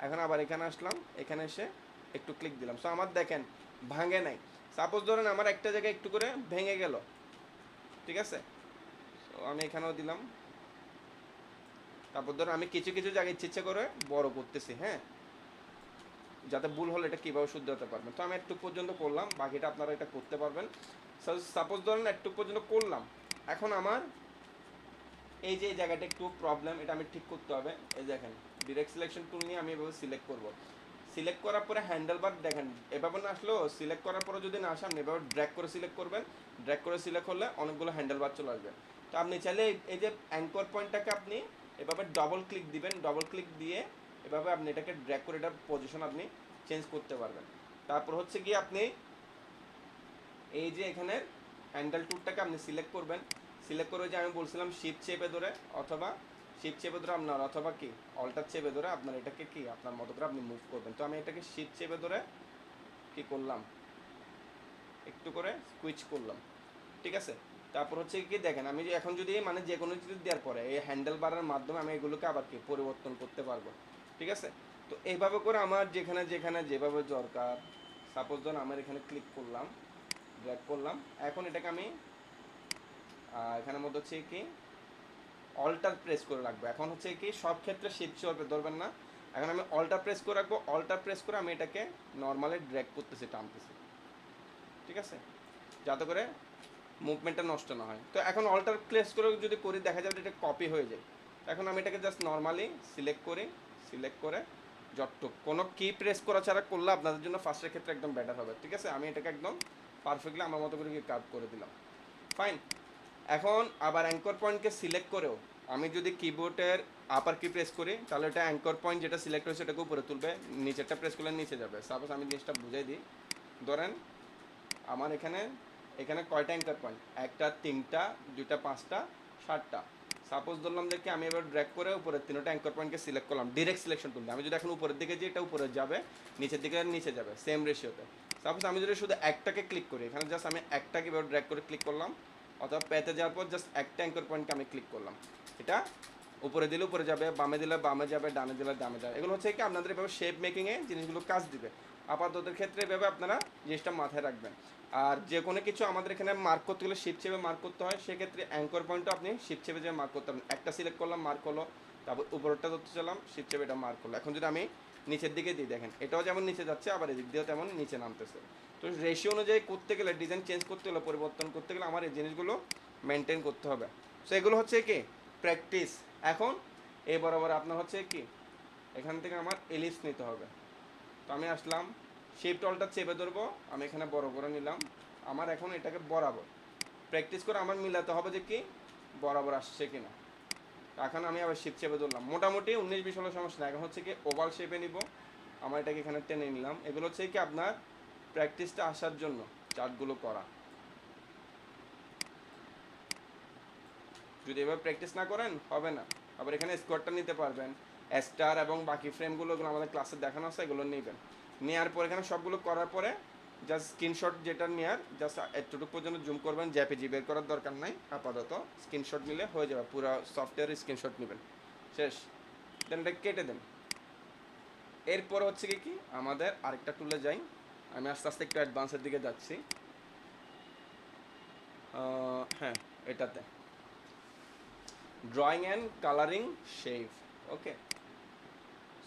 এখন আবার এখানে আসলাম, এখানে এসে একটু ক্লিক দিলাম। সো আমার দেখেন ভাঙে নাই। সাপোজ ধরেন আমার একটা জায়গায় একটু করে ভেঙে গেল, ঠিক আছে। তো আমি এখানেও দিলাম। তারপর ধরুন আমি কিছু কিছু জায়গায় ইচ্ছে করে বড় করতেছি, হ্যাঁ, যাতে ভুল হলে এটা কীভাবে শুদ্ধ হতে পারবেন। তো আমি একটু পর্যন্ত করলাম, বাকিটা আপনারা এটা করতে পারবেন। সাপোজ ধরেন একটু পর্যন্ত করলাম, এখন আমার এই যে এই জায়গাটা একটু প্রবলেম, এটা আমি ঠিক করতে হবে। এই দেখেন ডিরেক্ট সিলেকশন টুল নিয়ে আমি এভাবে সিলেক্ট করব। সিলেক্ট করার পরে হ্যান্ডেল বার দেখেন এভাবে না আসলেও, সিলেক্ট করার পরে যদি না আসে আপনি এভাবে ড্র্যাগ করে সিলেক্ট করবেন। ড্র্যাগ করে সিলেক্ট করলে অনেকগুলো হ্যান্ডেল বার চলে আসবে। তো আপনি চাইলে এই যে অ্যাঙ্কর পয়েন্টটাকে আপনি এভাবে ডবল ক্লিক দিবেন, ডবল ক্লিক দিয়ে এভাবে আপনি এটাকে ড্র্যাগ করে এটার পজিশন আপনি চেঞ্জ করতে পারবেন। তারপর হচ্ছে গিয়ে আপনি এই যে এখানে হ্যান্ডেল টুলটাকে আপনি সিলেক্ট করবেন। সিলেক্ট করে যে আমি বলছিলাম শিপ চেপে ধরে, অথবা শিপ চেপে ধরে আপনার, অথবা কি অল্টার চেপে ধরে আপনার এটাকে কি আপনার মতো করে আপনি মুভ করবেন। তো আমি এটাকে শিপ চেপে ধরে কি করলাম, একটু করে সুইচ করলাম, ঠিক আছে। তারপর হচ্ছে কি দেখেন আমি যে এখন যদি মানে যে কোনো কিছু দেওয়ার পরে এই হ্যান্ডেল বারের মাধ্যমে আমি এগুলোকে আবার কি পরিবর্তন করতে পারবো, ঠিক আছে। তো এইভাবে করে আমার যেখানে যেখানে যেভাবে দরকার, সাপোজ ধরুন আমার এখানে ক্লিক করলাম, ড্র্যাগ করলাম। এখন এটাকে আমি এখানের মধ্যে হচ্ছে কি অল্টার প্রেস করে রাখবো। এখন হচ্ছে কি সব ক্ষেত্রে শিফট চেপে ধরবেন না, এখন আমি অল্টার প্রেস করে রাখবো। অল্টার প্রেস করে আমি এটাকে নর্মালি ড্র্যাগ করতেছি, টানতেছি, ঠিক আছে, যাতে করে মুভমেন্টটা নষ্ট না হয়। তো এখন অল্টার প্রেস করে যদি করি দেখা যাবে এটা কপি হয়ে যায়। এখন আমি এটাকে জাস্ট নর্মালি সিলেক্ট করি, সিলেক্ট করে যতটুক কোনো কি প্রেস করা ছাড়া করলে আপনাদের জন্য ফার্স্টের ক্ষেত্রে একদম বেটার হবে, ঠিক আছে। আমি এটাকে একদম পারফেক্টলি আমার মতো করে কাট করে দিলাম, ফাইন। এখন আবার অ্যাঙ্কর পয়েন্টকে সিলেক্ট করেও আমি যদি কিবোর্ডের আপার কি প্রেস করি তাহলে এটা অ্যাঙ্কর পয়েন্ট যেটা সিলেক্ট হয়েছে সেটাকে উপরে তুলবে, নিচেরটা প্রেস করলে নিচে যাবে। সাপোজ আমি জিনিসটা বুঝাই দিই, ধরেন আমার এখানে এখানে কয়টা অ্যাঙ্কর পয়েন্ট, একটা, তিনটা, দুইটা, পাঁচটা, সাতটা। সাপোজ ধরলাম যে কি আমি এবার ড্র্যাগ করে উপরের তিনটা অ্যাঙ্কর পয়েন্টকে সিলেক্ট করলাম ডিরেক্ট সিলেকশন তুলতে। আমি যদি এখন উপরের দিকে যাই এটা উপরে যাবে, নিচের দিকে নিচে যাবে, সেম রেশিওতে। সাপোজ আমি যদি শুধু একটাকে ক্লিক করি, এখানে জাস্ট আমি একটাকে এবার ড্র্যাগ করে ক্লিক করলাম, অথবা পেতে যাওয়ার পর জাস্ট একটা অ্যাঙ্কর পয়েন্টকে আমি ক্লিক করলাম, এটা উপরে দিলে উপরে যাবে, বামে দিলে বামে যাবে, ডানে দিলে ডানে যাবে। এগুলো হচ্ছে কি আপনাদের এভাবে শেপ মেকিংয়ে জিনিসগুলো কাজ দিবে। আপাততের ক্ষেত্রে এভাবে আপনারা জিনিসটা মাথায় রাখবেন। আর যে কোনো কিছু আমাদের এখানে মার্ক করতে গেলে শিপ চেপে মার্ক করতে হয়, সেক্ষেত্রে অ্যাঙ্কর পয়েন্টও আপনি শিপ চেপে যে মার্ক করতে পারেন। একটা সিলেক্ট করলাম, মার্ক হলো, তারপর উপরটা ধরতে চালাম, শিপ চেপে এটা মার্ক হলো। এখন যদি আমি নিচের দিকে দিই দেখেন এটাও যেমন নিচে যাচ্ছে, আবার এদিক দিয়েও তেমন নিচে নামতেছে। তো রেশিও অনুযায়ী করতে গেলে, ডিজাইন চেঞ্জ করতে গেলে, পরিবর্তন করতে গেলে আমার এই জিনিসগুলো মেনটেন করতে হবে। সো এগুলো হচ্ছে কি প্র্যাকটিস। এখন এই বরাবর আপনার হচ্ছে কি এখান থেকে আমার এলিপস নিতে হবে। তো আমি আসলাম, শিফট অল্টার চেপে ধরবো, আমি এখানে বড় করে নিলাম। আমার এখন এটাকে বরাবর প্র্যাকটিস করে আমার মিলাতে হবে যে কি বরাবর আসছে কিনা। এখন আমি আবার শিপ শেপে ধরলাম, মোটামুটি 19-20 হলো সমস্যা না। এখন হচ্ছে কি ওভাল শেপে নিব, আমার এটাকে এখানে টেনে নিলাম। এগুলো হচ্ছে কি আপনার প্র্যাকটিসটা আসার জন্য চার্টগুলো করা। যদি এবার প্র্যাকটিস না করেন হবে না। আবার এখানে স্কোয়ারটা নিতে পারবেন, স্টার এবং বাকি ফ্রেমগুলো এগুলো আমাদের ক্লাসে দেখানো আছে, এগুলো নেবেন। নেওয়ার পর এখানে সবগুলো করার পরে জাস্ট স্ক্রিনশট যেটা নেওয়ার, জাস্ট এতটুকু পর্যন্ত জুম করবেন, জেপিজি বের করার দরকার নাই আপাতত। স্ক্রিনশট নিলে হয়ে যাবে, পুরো সফটওয়্যারের স্ক্রিনশট নেবেন, শেষ। দেন এটা কেটে দেন। এরপর হচ্ছে কি আমাদের আরেকটা টুলে যাই, আমি আস্তে আস্তে একটু অ্যাডভান্সের দিকে যাচ্ছি। হ্যাঁ, এটাতে drawing and colouring shape. Okay,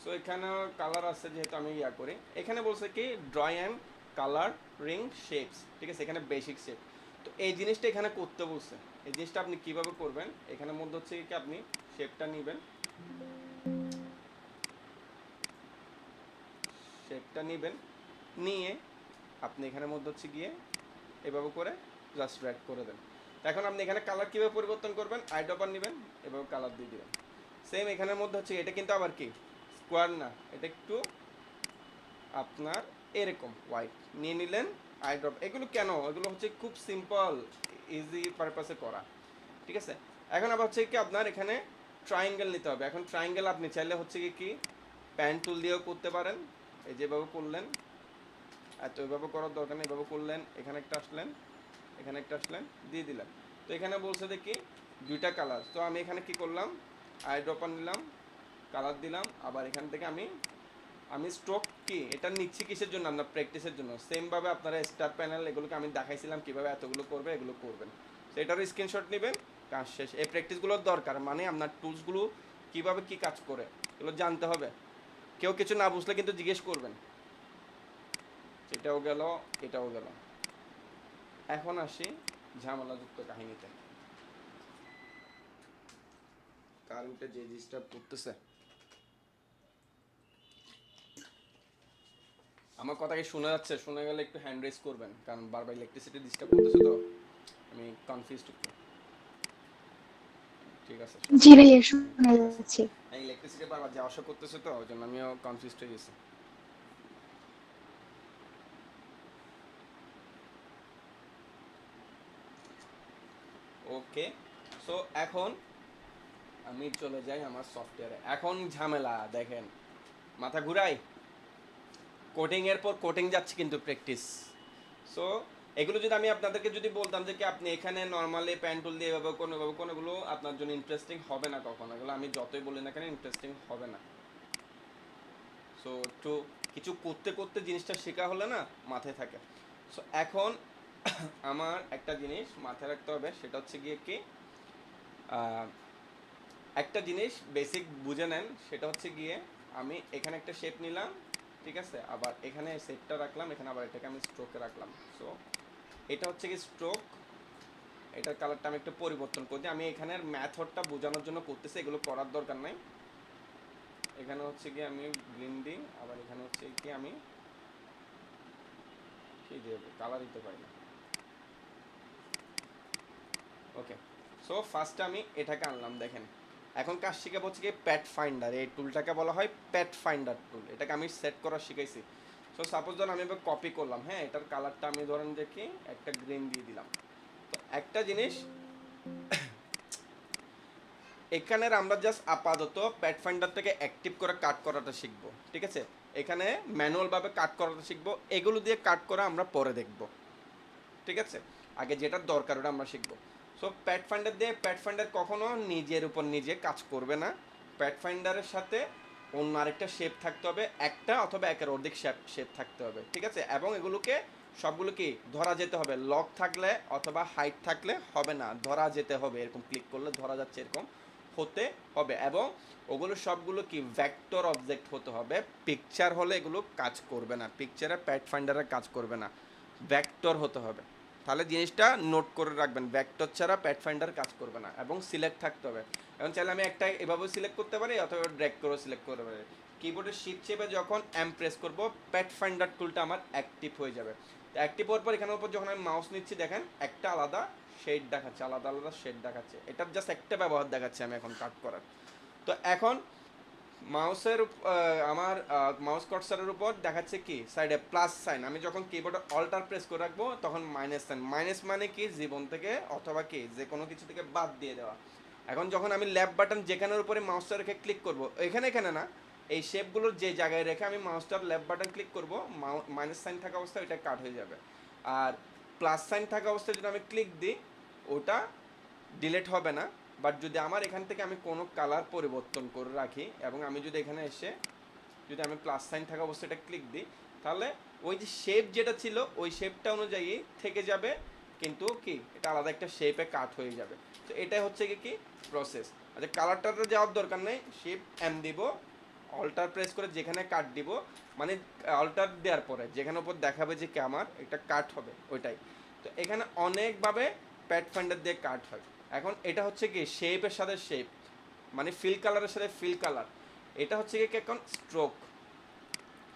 so এখানে কালার আছে, যেহেতু আমি ইয়া করি, এখানে বলছে কি ড্রয়িং অ্যান্ড কালারিং শেপস, ঠিক আছে, এখানে বেসিক শেপ। তো এই জিনিসটা এখানে করতে বলছে, এই জিনিসটা আপনি কিভাবে করবেন, এখানের মধ্যে হচ্ছে কি আপনি শেপটা নেবেন, শেপটা নেবেন, নিয়ে আপনি এখানের মধ্যে হচ্ছে গিয়ে এভাবে করে জাস্ট ড্র্যাগ করে দেন। এখন আপনি এখানে কালার কীভাবে পরিবর্তন করবেন, আইড্রপার নেবেন, এভাবে কালার দিয়ে দেবেন। সেম এখানের মধ্যে হচ্ছে, এটা কিন্তু আবার কি স্কোয়ার না, এটা একটু আপনার এরকম হোয়াইট নিয়ে নিলেন, আইড্রপ। এগুলো কেন, এগুলো হচ্ছে খুব সিম্পল ইজি পারপাসে করা, ঠিক আছে। এখন আবার হচ্ছে কি আপনার এখানে ট্রায়াঙ্গেল নিতে হবে। এখন ট্রায়াঙ্গেল আপনি চাইলে হচ্ছে কি প্যান টুল দিয়েও করতে পারেন, এই যেভাবে করলেন, এত এভাবে করার দরকার নেই, এভাবে করলেন, এখানে একটা আসলেন, এখানে একটা আসলেন, দিয়ে দিলেন। তো এখানে বলছে দেখি দুইটা কালার, তো আমি এখানে কি করলাম, আইড্রপার নিলাম, কালার দিলাম, আবার এখান থেকে আমি স্ট্রোক কি এটা নিচ্ছি কিসের জন্য, আপনার প্র্যাকটিসের জন্য। সেমভাবে আপনারা স্টার প্যানেল এগুলোকে আমি দেখাইছিলাম কীভাবে এতগুলো করবে, এগুলো করবেন। তো এটারও স্ক্রিনশট নেবেন, কাজ শেষ। এই প্র্যাকটিসগুলোর দরকার, মানে আপনার টুলসগুলো কীভাবে কী কাজ করে এগুলো জানতে হবে। কেউ কিছু না বুঝলে কিন্তু জিজ্ঞেস করবেন। এটাও গেল, এটাও গেল। এখন আসি ঝামেলাযুক্ত কাহিনীতে, কার উঠে যে ডিস্টার্ব করতেছে। আমার কথা কি শোনা যাচ্ছে? শুনে গেলে একটু হ্যান্ড রেজ করবেন, কারণ বারবার ইলেকট্রিসিটি ডিস্টার্ব করতেছে, তো আমি কনফিউজড একটু। ঠিক আছে, জি ভাইয়া শোনা ঠিক আছে। যাচ্ছে। ইলেকট্রিসিটি বারবার যাওয়া আসা করতেছে, তো ওই জন্য আমিও কনফিউজড হয়ে গেছি। ওকে, সো এখন আমি চলে যাই আমার সফটওয়্যারে। এখন ঝামেলা দেখেন, মাথা ঘুরাই, কোডিং এর পর কোডিং যাচ্ছে কিন্তু প্র্যাকটিস। সো এগুলো যদি আমি আপনাদেরকে যদি বলতাম যে কি আপনি এখানে নর্মালি প্যান টুল দিয়ে এভাবে কোন এগুলো আপনার জন্য ইন্টারেস্টিং হবে না কখনো। এগুলো আমি যতই বলি না কেন ইন্টারেস্টিং হবে না। সো একটু কিছু করতে করতে জিনিসটা শেখা হলে না মাথায় থাকে। সো এখন আমার একটা জিনিস মাথায় রাখতে হবে, সেটা হচ্ছে গিয়ে কি একটা জিনিস বেসিক বুঝে নেন, সেটা হচ্ছে গিয়ে আমি এখানে একটা শেপ নিলাম, ঠিক আছে, আবার এখানে শেপটা রাখলাম, এখানে আবার এটাকে আমি স্ট্রোকে রাখলাম। সো এটা হচ্ছে কি স্ট্রোক, এটার কালারটা আমি একটু পরিবর্তন করে দিই। আমি এখানের মেথডটা বোঝানোর জন্য করতেছি, এগুলো করার দরকার নাই। এখানে হচ্ছে কি আমি গ্রিন দিই, আবার এখানে হচ্ছে কি আমি কি দেব, কালার দিতে পারি না। ওকে, সো ফার্স্টে আমি এটাকে আনলাম, দেখেন এখন কাজ শিখাবো হচ্ছে কি প্যাট ফাইন্ডার। এই টুলটাকে বলা হয় প্যাট ফাইন্ডার টুল, এটাকে আমি সেট করা শিখাইছি। সো সাপোজ ধরুন আমি এবার কপি করলাম, হ্যাঁ, এটার কালারটা আমি ধরেন দেখি একটা গ্রিন দিয়ে দিলাম। তো একটা জিনিস এখানের আমরা জাস্ট আপাতত প্যাট ফাইন্ডার থেকে অ্যাক্টিভ করে কাট করাটা শিখবো, ঠিক আছে। এখানে ম্যানুয়ালভাবে কাট করাটা শিখবো, এগুলো দিয়ে কাট করা আমরা পরে দেখবো, ঠিক আছে। আগে যেটা দরকার ওটা আমরা শিখবো। সো প্যাট ফাইন্ডার দিয়ে প্যাট ফাইন্ডার কখনো নিজের উপর নিজে কাজ করবে না। প্যাট ফাইন্ডারের সাথে অন্য আরেকটা শেপ থাকতে হবে, একটা অথবা একের অর্ধেক শেপ থাকতে হবে, ঠিক আছে। এবং এগুলোকে সবগুলো কি ধরা যেতে হবে, লক থাকলে অথবা হাইট থাকলে হবে না, ধরা যেতে হবে। এরকম ক্লিক করলে ধরা যাচ্ছে, এরকম হতে হবে। এবং ওগুলো সবগুলো কি ভেক্টর অবজেক্ট হতে হবে। পিকচার হলে এগুলো কাজ করবে না, পিকচারে প্যাট ফাইন্ডারে কাজ করবে না, ভেক্টর হতে হবে। তাহলে জিনিসটা নোট করে রাখবেন, ভেক্টর ছাড়া প্যাট ফাইন্ডার কাজ করবে না। এবং সিলেক্ট থাকতে হবে। এখন চাইলে আমি একটা এভাবেও সিলেক্ট করতে পারি অথবা ড্র্যাগ করেও সিলেক্ট করতে পারি। কিবোর্ডের শিফট চেপে যখন এম প্রেস করব, প্যাট ফাইন্ডার টুলটা আমার অ্যাক্টিভ হয়ে যাবে। তো অ্যাক্টিভ হওয়ার পর এখানের উপর যখন আমি মাউস নিচ্ছি, দেখেন একটা আলাদা শেড দেখাচ্ছে, আলাদা আলাদা শেড দেখাচ্ছে। এটার জাস্ট একটা ব্যবহার দেখাচ্ছে আমি এখন কাট করার। তো এখন মাউসের আমার মাউস কার্সারের উপর দেখাচ্ছে কি সাইডে প্লাস সাইন। আমি যখন কিবোর্ডে অল্টার প্রেস করে রাখবো তখন মাইনাস সাইন। মাইনাস মানে কি জীবন থেকে অথবা কি যে কোনো কিছু থেকে বাদ দিয়ে দেওয়া। এখন যখন আমি লেফট বাটন যেখানের উপরে মাউসটা রেখে ক্লিক করব, এখানে না, এই শেপগুলোর যে জায়গায় রেখে আমি মাউসটার লেফট বাটন ক্লিক করব, মাইনাস সাইন থাকা অবস্থায় ওইটা কাট হয়ে যাবে। আর প্লাস সাইন থাকা অবস্থায় যদি আমি ক্লিক দিই ওটা ডিলিট হবে না। বাট যদি আমার এখান থেকে আমি কোনো কালার পরিবর্তন করে রাখি এবং আমি যদি এখানে এসে যদি আমি প্লাস সাইন থাকা অবস্থায় এটা ক্লিক দিই, তাহলে ওই যে শেপ যেটা ছিল ওই শেপটা অনুযায়ী থেকে যাবে, কিন্তু কি এটা আলাদা একটা শেপে কাট হয়ে যাবে। তো এটাই হচ্ছে কি প্রসেস। আচ্ছা, কালারটাতে যাওয়ার দরকার নেই, শিফট এম দিব, অল্টার প্রেস করে যেখানে কাট দিব, মানে অল্টার দেওয়ার পরে যেখানে উপর দেখাবে যে কি আমার এটা কাট হবে ওইটাই। তো এখানে অনেকভাবে প্যাড ফাইন্ডার দিয়ে কাট হয়। এখন এটা হচ্ছে কি শেপের সাথে শেপ, মানে ফিল কালারের সাথে ফিল কালার। এটা হচ্ছে কি এখন স্ট্রোক,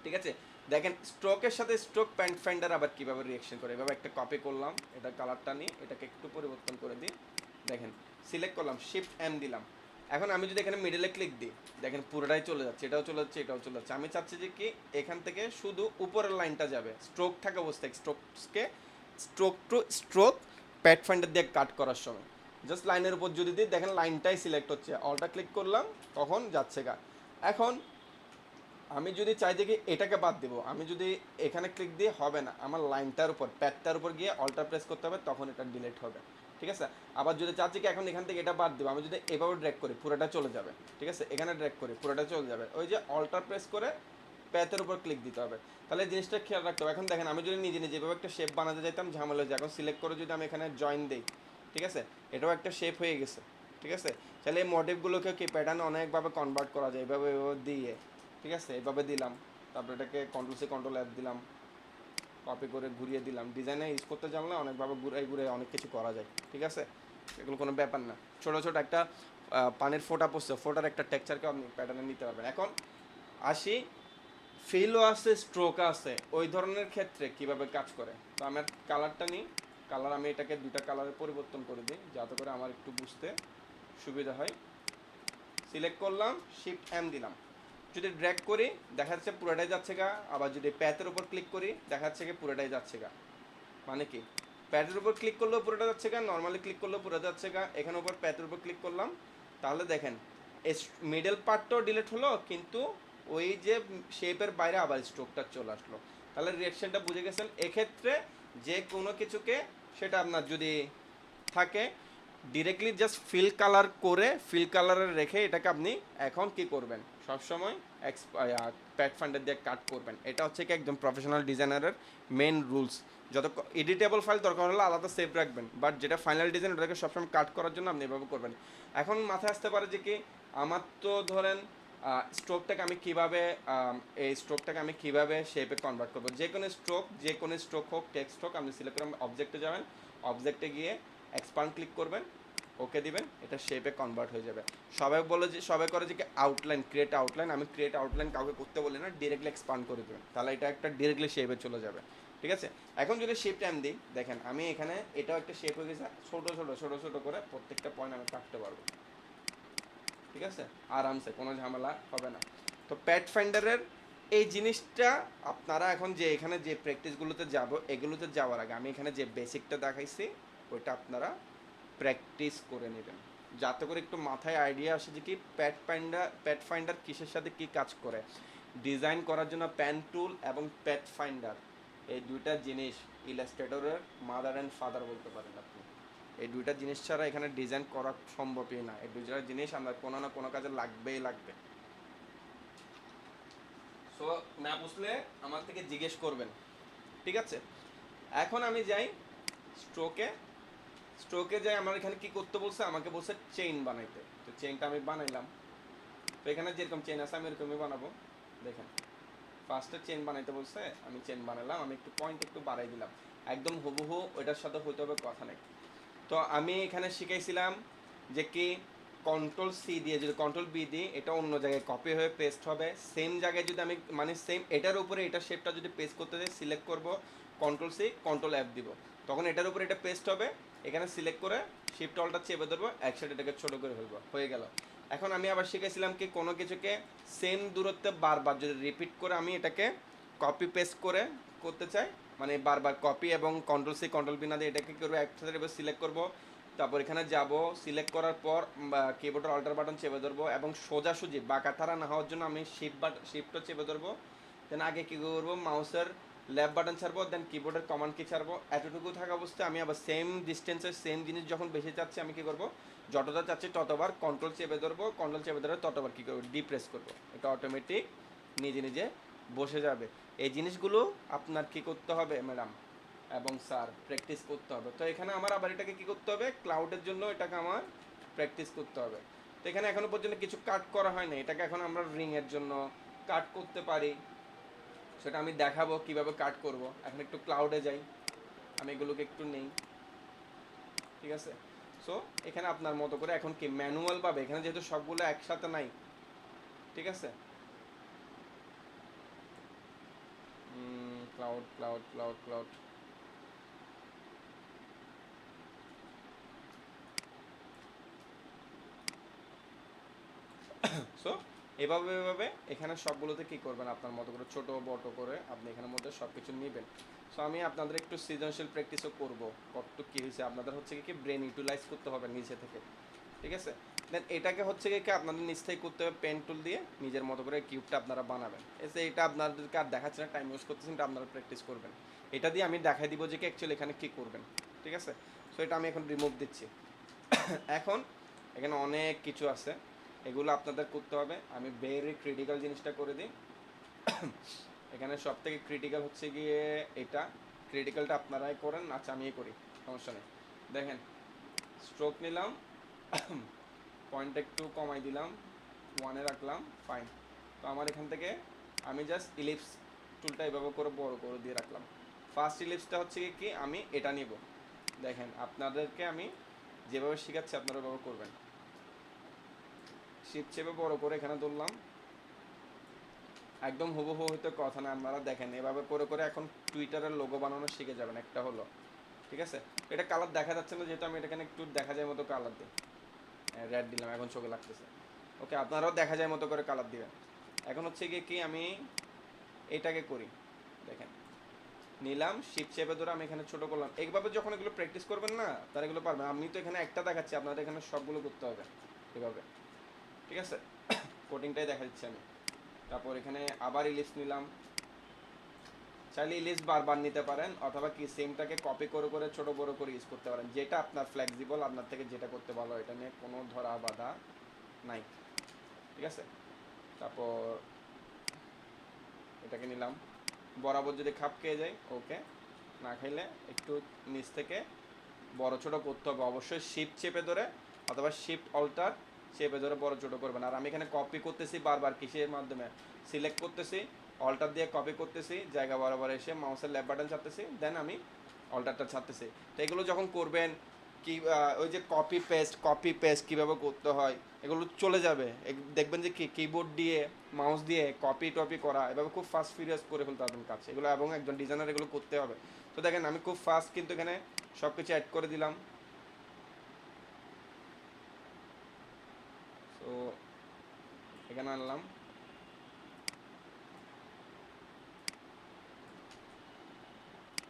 ঠিক আছে। দেখেন স্ট্রোকের সাথে স্ট্রোক প্যাড ফাইন্ডার আবার কীভাবে রিঅ্যাকশন করে। এভাবে একটা কপি করলাম, এটা কালারটা নিই, এটাকে একটু পরিবর্তন করে দিই, দেখেন সিলেক্ট করলাম, শিফট এম দিলাম। এখন আমি যদি এখানে মিডলে ক্লিক দিই, দেখেন পুরোটাই চলে যাচ্ছে, এটাও চলে যাচ্ছে, এটাও চলে যাচ্ছে। আমি চাচ্ছি যে কি এখান থেকে শুধু উপরের লাইনটা যাবে, স্ট্রোক থাকা অবস্থায় স্ট্রোককে stroke to stroke pathfinder দিয়ে কাট করার সময় জাস্ট লাইনের উপর যদি দিই, দেখেন লাইনটাই সিলেক্ট হচ্ছে, অলটা ক্লিক করলাম তখন যাচ্ছে গা। এখন আমি যদি চাই যে কি এটাকে বাদ দেবো, আমি যদি এখানে ক্লিক দিয়ে হবে না, আমার লাইনটার উপর প্যাডটার উপর গিয়ে অল্টার প্রেস করতে হবে, তখন এটা ডিলিট হবে, ঠিক আছে। আবার যদি চাচ্ছি কি এখন এখান থেকে এটা বাদ দেবো, আমি যদি এভাবে ড্র্যাগ করি পুরোটা চলে যাবে, ঠিক আছে। এখানে ড্র্যাগ করি পুরোটা চলে যাবে, ওই যে অল্টার প্রেস করে প্যাথের উপর ক্লিক দিতে হবে। তাহলে জিনিসটা খেয়াল রাখতে হবে। এখন দেখেন আমি যদি নিজে নিজে এভাবে একটা শেপ বানাতে চাইতাম ঝামেলা হয়ে যায়। এখন সিলেক্ট করে যদি আমি এখানে জয়েন দিই, ঠিক আছে, এটাও একটা শেপ হয়ে গেছে, ঠিক আছে। তাহলে এই মোটিভগুলোকে কি প্যাটার্ন অনেকভাবে কনভার্ট করা যায় এভাবে এভাবে দিয়ে, ঠিক আছে। এভাবে দিলাম, তারপরে এটাকে কন্ট্রোল সি কন্ট্রোল এফ দিলাম, কপি করে ঘুরিয়ে দিলাম। ডিজাইনে ইউজ করতে জানলে অনেকভাবে ঘুরে ঘুরে অনেক কিছু করা যায়, ঠিক আছে। এগুলো কোনো ব্যাপার না। ছোটো ছোটো একটা পানির ফোঁটা পড়ছে, ফোটার একটা টেক্সচারকে আপনি প্যাটার্নে নিতে পারবেন। এখন আসি ফিলও আছে, স্ট্রোক আছে, ওই ধরনের ক্ষেত্রে কিভাবে কাজ করে। তো আমার কালারটা নিই, কালার আমি এটাকে দুটা কালারে পরিবর্তন করে দিই যাতে করে আমার একটু বুঝতে সুবিধা হয়। সিলেক্ট করলাম, শিফট এম দিলাম, যদি ড্র্যাগ করি দেখা যাচ্ছে পুরোটাই যাচ্ছে গা। আবার যদি প্যাথের উপর ক্লিক করি দেখা যাচ্ছে কি পুরোটাই যাচ্ছে গা। মানে কি প্যাথের উপর ক্লিক করলেও পুরোটা যাচ্ছে গা, নর্মালি ক্লিক করলেও পুরো যাচ্ছে গা। এখানে উপর প্যাথের উপর ক্লিক করলাম, তাহলে দেখেন মিডল পার্টটাও ডিলিট হলো, কিন্তু ওই যে শেপের বাইরে আবার স্ট্রোকটা চলে আসলো। তাহলে রিয়াকশনটা বুঝে গেছেন। এক্ষেত্রে যে কোনো কিছুকে সেটা আপনার যদি থাকে ডিরেক্টলি জাস্ট ফিল কালার করে ফিল কালারে রেখে এটাকে আপনি এখন কি করবেন সবসময় প্যাড ফান্ডার দিয়ে কাট করবেন। এটা হচ্ছে কি একদম প্রফেশনাল ডিজাইনারের মেন রুলস। যত এডিটেবল ফাইল দরকার হলে আলাদা সেভ রাখবেন, বাট যেটা ফাইনাল ডিজাইন ওটাকে সবসময় কাট করার জন্য আপনি এভাবে করবেন। এখন মাথায় আসতে পারে যে কি আমার তো ধরেন স্ট্রোকটাকে আমি কীভাবে এই স্ট্রোকটাকে আমি কীভাবে শেপে কনভার্ট করবো। যে কোনো স্ট্রোক হোক টেক্সট হোক, আপনি সিলেক্ট করে অবজেক্টে যাবেন, অবজেক্টে গিয়ে এক্সপান্ড ক্লিক করবেন, ওকে দিবেন, এটা শেপে কনভার্ট হয়ে যাবে। সবাই করে যে কি আউটলাইন, ক্রিয়েট আউটলাইন। আমি ক্রিয়েট আউটলাইন কাউকে করতে বলি না, ডিরেক্টলি এক্সপান্ড করে দেবেন, তাহলে এটা একটা ডিরেক্টলি শেপে চলে যাবে, ঠিক আছে। এখন যদি শেপ টাইম দিই, দেখেন আমি এখানে এটাও একটা শেপ হয়ে গেছে, ছোটো ছোটো করে প্রত্যেকটা পয়েন্ট আমি কাটতে পারবো, ঠিক আছে, আরামসে, কোনো ঝামেলা হবে না। তো প্যাড ফাইন্ডারের এই জিনিসটা আপনারা এখন যে এখানে যে প্র্যাকটিসগুলোতে যাব, এগুলোতে যাওয়ার আগে আমি এখানে যে বেসিকটা দেখাইছি ওইটা আপনারা প্র্যাকটিস করে নেবেন, যাতে করে একটু মাথায় আইডিয়া আসে যে কি প্যাড ফাইন্ডার কিসের সাথে কি কাজ করে। ডিজাইন করার জন্য প্যান টুল এবং প্যাড ফাইন্ডার এই দুইটা জিনিস ইলাস্ট্রেটরের মাদার অ্যান্ড ফাদার বলতে পারেন আপনি। এই দুইটা জিনিস ছাড়া এখানে ডিজাইন করা সম্ভবই না। এই দুইটা জিনিস আমরা কোনো না কোনো কাজে লাগবেই লাগবে। সো না বুঝলে আমার থেকে জিজ্ঞেস করবেন, ঠিক আছে। এখন আমি যাই স্ট্রোকে যাই। আমার এখানে কি করতে বলছে, আমাকে বলছে চেইন বানাইতে। তো চেইনটা আমি বানাইলাম। তো এখানে যেরকম চেইন আছে আমি এরকমই বানাবো। দেখেন ফার্স্টে চেইন বানাইতে বলছে, আমি চেইন বানালাম, আমি একটু পয়েন্ট একটু বাড়াই দিলাম, একদম হুবহু ওইটার সাথে হইতে হবে কথা নেই। তো আমি এখানে শিখাইছিলাম যে কি কন্ট্রোল সি দিয়ে যদি কন্ট্রোল বি দিই এটা অন্য জায়গায় কপি হয়ে পেস্ট হবে। সেম জায়গায় যদি আমি মানে সেম এটার উপরে এটার শেপটা যদি পেস্ট করতে যাই, সিলেক্ট করব, কন্ট্রোল সি কন্ট্রোল এফ দিব, তখন এটার উপরে এটা পেস্ট হবে। এখানে সিলেক্ট করে শিফট অলটা চেপে ধরবো, একসাথে এটাকে ছোট করে ফেলবো, হয়ে গেল। এখন আমি আবার শিখেছিলাম কি কোনো কিছুকে সেম দূরত্বে বারবার যদি রিপিট করে আমি এটাকে কপি পেস্ট করে করতে চাই, মানে বারবার কপি এবং কন্ট্রোল সি কন্ট্রোল বি না দিয়ে এটাকে করবো একসাথে এবার সিলেক্ট করবো, তারপর এখানে যাব, সিলেক্ট করার পর কিবোর্ডের অল্টার বাটন চেপে ধরবো এবং সোজাসুজি বাঁকা তারা না হওয়ার জন্য আমি শিফটও চেপে ধরবো। দেন আগে কী করবো, মাউসের লেফট বাটন ছাড়বো, দেন কিবোর্ডের কমান্ড কি ছাড়বো, এতটুকু থাকা অবস্থায় আমি আবার সেম ডিস্টেন্সের সেম জিনিস যখন বেশি চাচ্ছি আমি কী করবো, যতটা চাচ্ছি ততবার কন্ট্রোল চেপে ধরবো, কন্ট্রোল চেপে ধরে ততবার কী করবো, ডিপ্রেস করবো, এটা অটোমেটিক নিজে নিজে বসে যাবে। এই জিনিসগুলো আপনার কি করতে হবে ম্যাডাম এবং স্যার, প্র্যাকটিস করতে হবে। তো এখানে আমার আবার এটাকে কী করতে হবে, ক্লাউডের জন্য এটাকে আমার প্র্যাকটিস করতে হবে। তো এখানে এখনো পর্যন্ত কিছু কাট করা হয় না, এটাকে এখন আমরা রিংয়ের জন্য কাট করতে পারি, সেটা আমি দেখাবো কিভাবে কাট করব। এখন একটু ক্লাউডে যাই, আমি এগুলোকে একটু নেই, ঠিক আছে। সো এখানে আপনার মতো করে এখন কি ম্যানুয়াল পাবে, এখানে যেহেতু সবগুলো একসাথে নাই, ঠিক আছে। Cloud cloud cloud cloud so এভাবে এভাবে এখানে সবগুলোতে কি করবেন, আপনার মতো করে ছোট বড় করে আপনি এখানের মধ্যে সব কিছু নেবেন। সো আমি আপনাদের একটু সৃজনশীল প্র্যাকটিসও করবো, কতটুকু কী হয়েছে আপনাদের হচ্ছে কি ব্রেন ইউটিলাইজ করতে হবে নিজে থেকে, ঠিক আছে। দেন এটাকে হচ্ছে কি আপনাদের নিজ থেকে করতে হবে, পেন টুল দিয়ে নিজের মতো করে কিউবটা আপনারা বানাবেন। এসে এটা আপনাদেরকে আর দেখাচ্ছে না, টাইম ইউজ করতেছেন, এটা আপনারা প্র্যাকটিস করবেন। এটা দিয়ে আমি দেখাই দিব যে কি অ্যাকচুয়ালি এখানে কী করবেন, ঠিক আছে। সো এটা আমি এখন রিমুভ দিচ্ছি। এখন এখানে অনেক কিছু আছে, এগুলো আপনাদের করতে হবে। আমি ভেরি ক্রিটিক্যাল জিনিসটা করে দিই। এখানে সব থেকে ক্রিটিক্যাল হচ্ছে গিয়ে এটা, ক্রিটিক্যালটা আপনারাই করেন, আচ্ছা আমিই করি, সমস্যা নেই। দেখেন স্ট্রোক নিলাম, পয়েন্ট একটু কমাই দিলাম, 1-এ রাখলাম, ফাইন। তো আমার এখান থেকে আমি জাস্ট ইলিপস টুলটা এভাবে করে বড় করে দিয়ে রাখলাম। ফার্স্ট ইলিপসটা হচ্ছে কি আমি এটা নিব, দেখেন আপনাদেরকে আমি যেভাবে শেখাচ্ছি আপনারা ওভাবে করবেন। শিপ চেপে বড় করে এখানে ধরলাম, একদম হুবহু হইতে কথা না, আপনারা দেখেন এভাবে করে করে এখন টুইটারের লোগো বানানো শিখে যাবেন, একটা হলো, ঠিক আছে। এটা কালার দেখা যাচ্ছে না যেহেতু আমি এখানে একটু দেখা যায় মতো কালার দিই, রেড দিলাম, এখন চোখে লাগতেছে, ওকে আপনারাও দেখা যায় মতো করে কালার দিবেন। এখন হচ্ছে গিয়ে কি আমি এটাকে করি, দেখেন নিলাম শিপ চেপে ধরে আমি এখানে ছোট করলাম। এইভাবে যখন এগুলো প্র্যাকটিস করবেন না তারা এগুলো পারবেন। আমি তো এখানে একটা দেখাচ্ছি, আপনাদের এখানে সবগুলো করতে হবে এভাবে, ঠিক আছে। কোটিংটাই দেখা দিচ্ছি আমি। তারপর এখানে আবার ইলিপস নিলাম, চাইলে ইলিপস বারবার নিতে পারেন অথবা কি সেমটাকে কপি করে করে ছোট বড় করে ইউজ করতে পারেন, যেটা আপনার ফ্লেক্সিবল, আপনার থেকে যেটা করতে ভালো, এটা নিয়ে কোনো ধরা বাধা নাই, ঠিক আছে। তারপর এটাকে নিলাম, বরাবর যদি খাপ খেয়ে যায় ওকে, না খাইলে একটু নিচ থেকে বড় ছোট করতে হবে। অবশ্যই শিফট চেপে ধরে অথবা শিফট অল্টার চেপে ধরে বড় ছোট করবেন। আর আমি এখানে কপি করতেছি বারবার, কিসের মাধ্যমে, সিলেক্ট করতেছি, অল্টার দিয়ে কপি করতেছি, জায়গা বরাবর এসে মাউসের লেফট বাটন ছাড়তেছি, দেন আমি অল্টারটা ছাড়তেছি। তো এগুলো যখন করবেন কি ওই যে কপি পেস্ট কীভাবে করতে হয় এগুলো চলে যাবে, দেখবেন যে কি কিবোর্ড দিয়ে মাউস দিয়ে কপি টপি করা এভাবে খুব ফাস্ট ফিরিয়াস করে ফেলতে পারবেন কাজ এগুলো, এবং একজন ডিজাইনার এগুলো করতে হবে। তো দেখেন আমি খুব ফাস্ট কিন্তু এখানে সব কিছু অ্যাড করে দিলাম। তো এখানে আনলাম,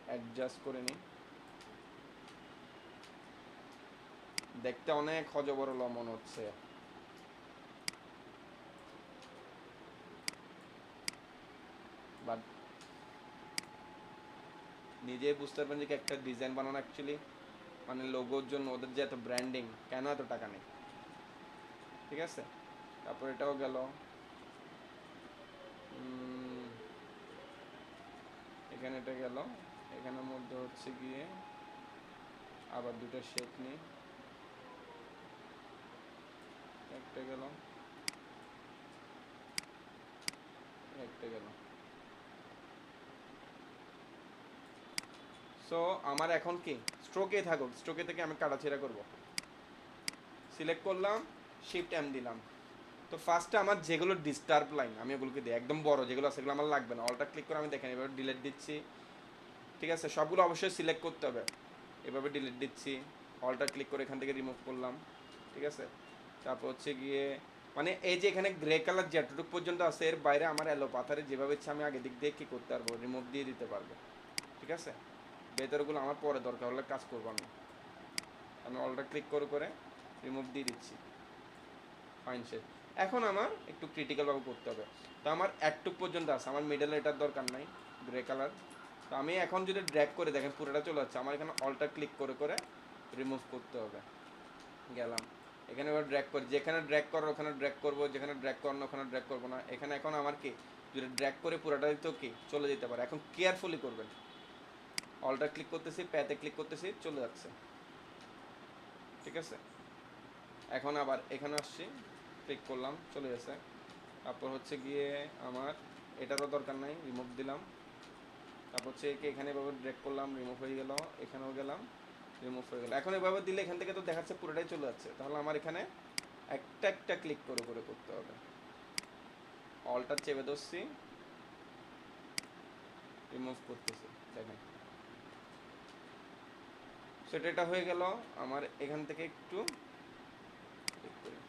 অ্যাডজাস্ট করে নিই, দেখতে অনেক হজবরল মনে হচ্ছে, বাট নিজেই বুঝতে পারবেন যে একটা ডিজাইন বানানো অ্যাকচুয়ালি মানে লোগোর জন্য ওদের যে এত ব্র্যান্ডিং, কেন এত টাকা নেই, ঠিক আছে। তারপর এটাও গেল, এখানে এটা গেল, এখানের মধ্যে হচ্ছে গিয়ে আবার দুটো শেপ নিই, একটা গেল একটা গেল। সো আমার এখন কি স্ট্রোকে থাকুক, স্ট্রোকে থেকে আমি কাটাছেড়া করব, সিলেক্ট করলাম, শিফট এম দিলাম। তো ফার্স্টে আমার যেগুলো ডিস্টার্ব লাইন আমি ওগুলোকে দিই, একদম বড় যেগুলো আছে সেগুলো আমার লাগবে না, অলটা ক্লিক করে আমি দেখেন এভাবে ডিলিট দিচ্ছি, ঠিক আছে। সবগুলো অবশ্যই সিলেক্ট করতে হবে, এভাবে ডিলিট দিচ্ছি, অলটা ক্লিক করে এখান থেকে রিমুভ করলাম, ঠিক আছে। তারপর হচ্ছে গিয়ে মানে এই যে এখানে গ্রে কালার যেটুকু পর্যন্ত আছে এর বাইরে আমার এলো পাথারে যেভাবে ইচ্ছা আমি আগে দিক দিয়ে কী করতে পারবো, রিমুভ দিয়ে দিতে পারবো, ঠিক আছে। ভেতরগুলো আমার পরে দরকার হলে কাজ করবো আমি অলটা ক্লিক করে রিমুভ দিয়ে দিচ্ছি, ফাইন শেপ। এখন আমার একটু ক্রিটিক্যালভাবে করতে হবে। তো আমার একটুক পর্যন্ত আছে, আমার মিডলে এটার দরকার নাই, গ্রে কালার। তো আমি এখন যদি ড্র্যাগ করে দেখেন পুরোটা চলে যাচ্ছে, আমার এখানে অলটা ক্লিক করে রিমুভ করতে হবে। গেলাম এখানে এবার ড্র্যাগ করি, যেখানে ড্র্যাগ করার ওখানে ড্র্যাগ করবো, যেখানে ড্র্যাগ করার না ওখানে ড্র্যাগ করবো না। এখানে এখন আমার কি যদি ড্র্যাগ করে পুরোটাই তো কি চলে যেতে পারে। এখন কেয়ারফুলি করবেন, অলটা ক্লিক করতেছি, প্যাতে ক্লিক করতেছি, চলে যাচ্ছে, ঠিক আছে। এখন আবার এখানে আসছি, ক্লিক করলাম, চলে গেছে। তারপর হচ্ছে গিয়ে আমার এটারও দরকার নাই, রিমুভ দিলাম। তারপর হচ্ছে এখানে এভাবে ড্র্যাগ করলাম, রিমুভ হয়ে গেল, এখানেও গেলাম, রিমুভ হয়ে গেল। এখন এভাবে দিলে এখান থেকে তো দেখাচ্ছে পুরোটাই চলে যাচ্ছে, তাহলে আমার এখানে একটা একটা ক্লিক করে করতে হবে। অলটা চেপে ধরছি, রিমুভ করতেছি, দেখেন সেটা এটা হয়ে গেল। আমার এখান থেকে একটু ক্লিক করি,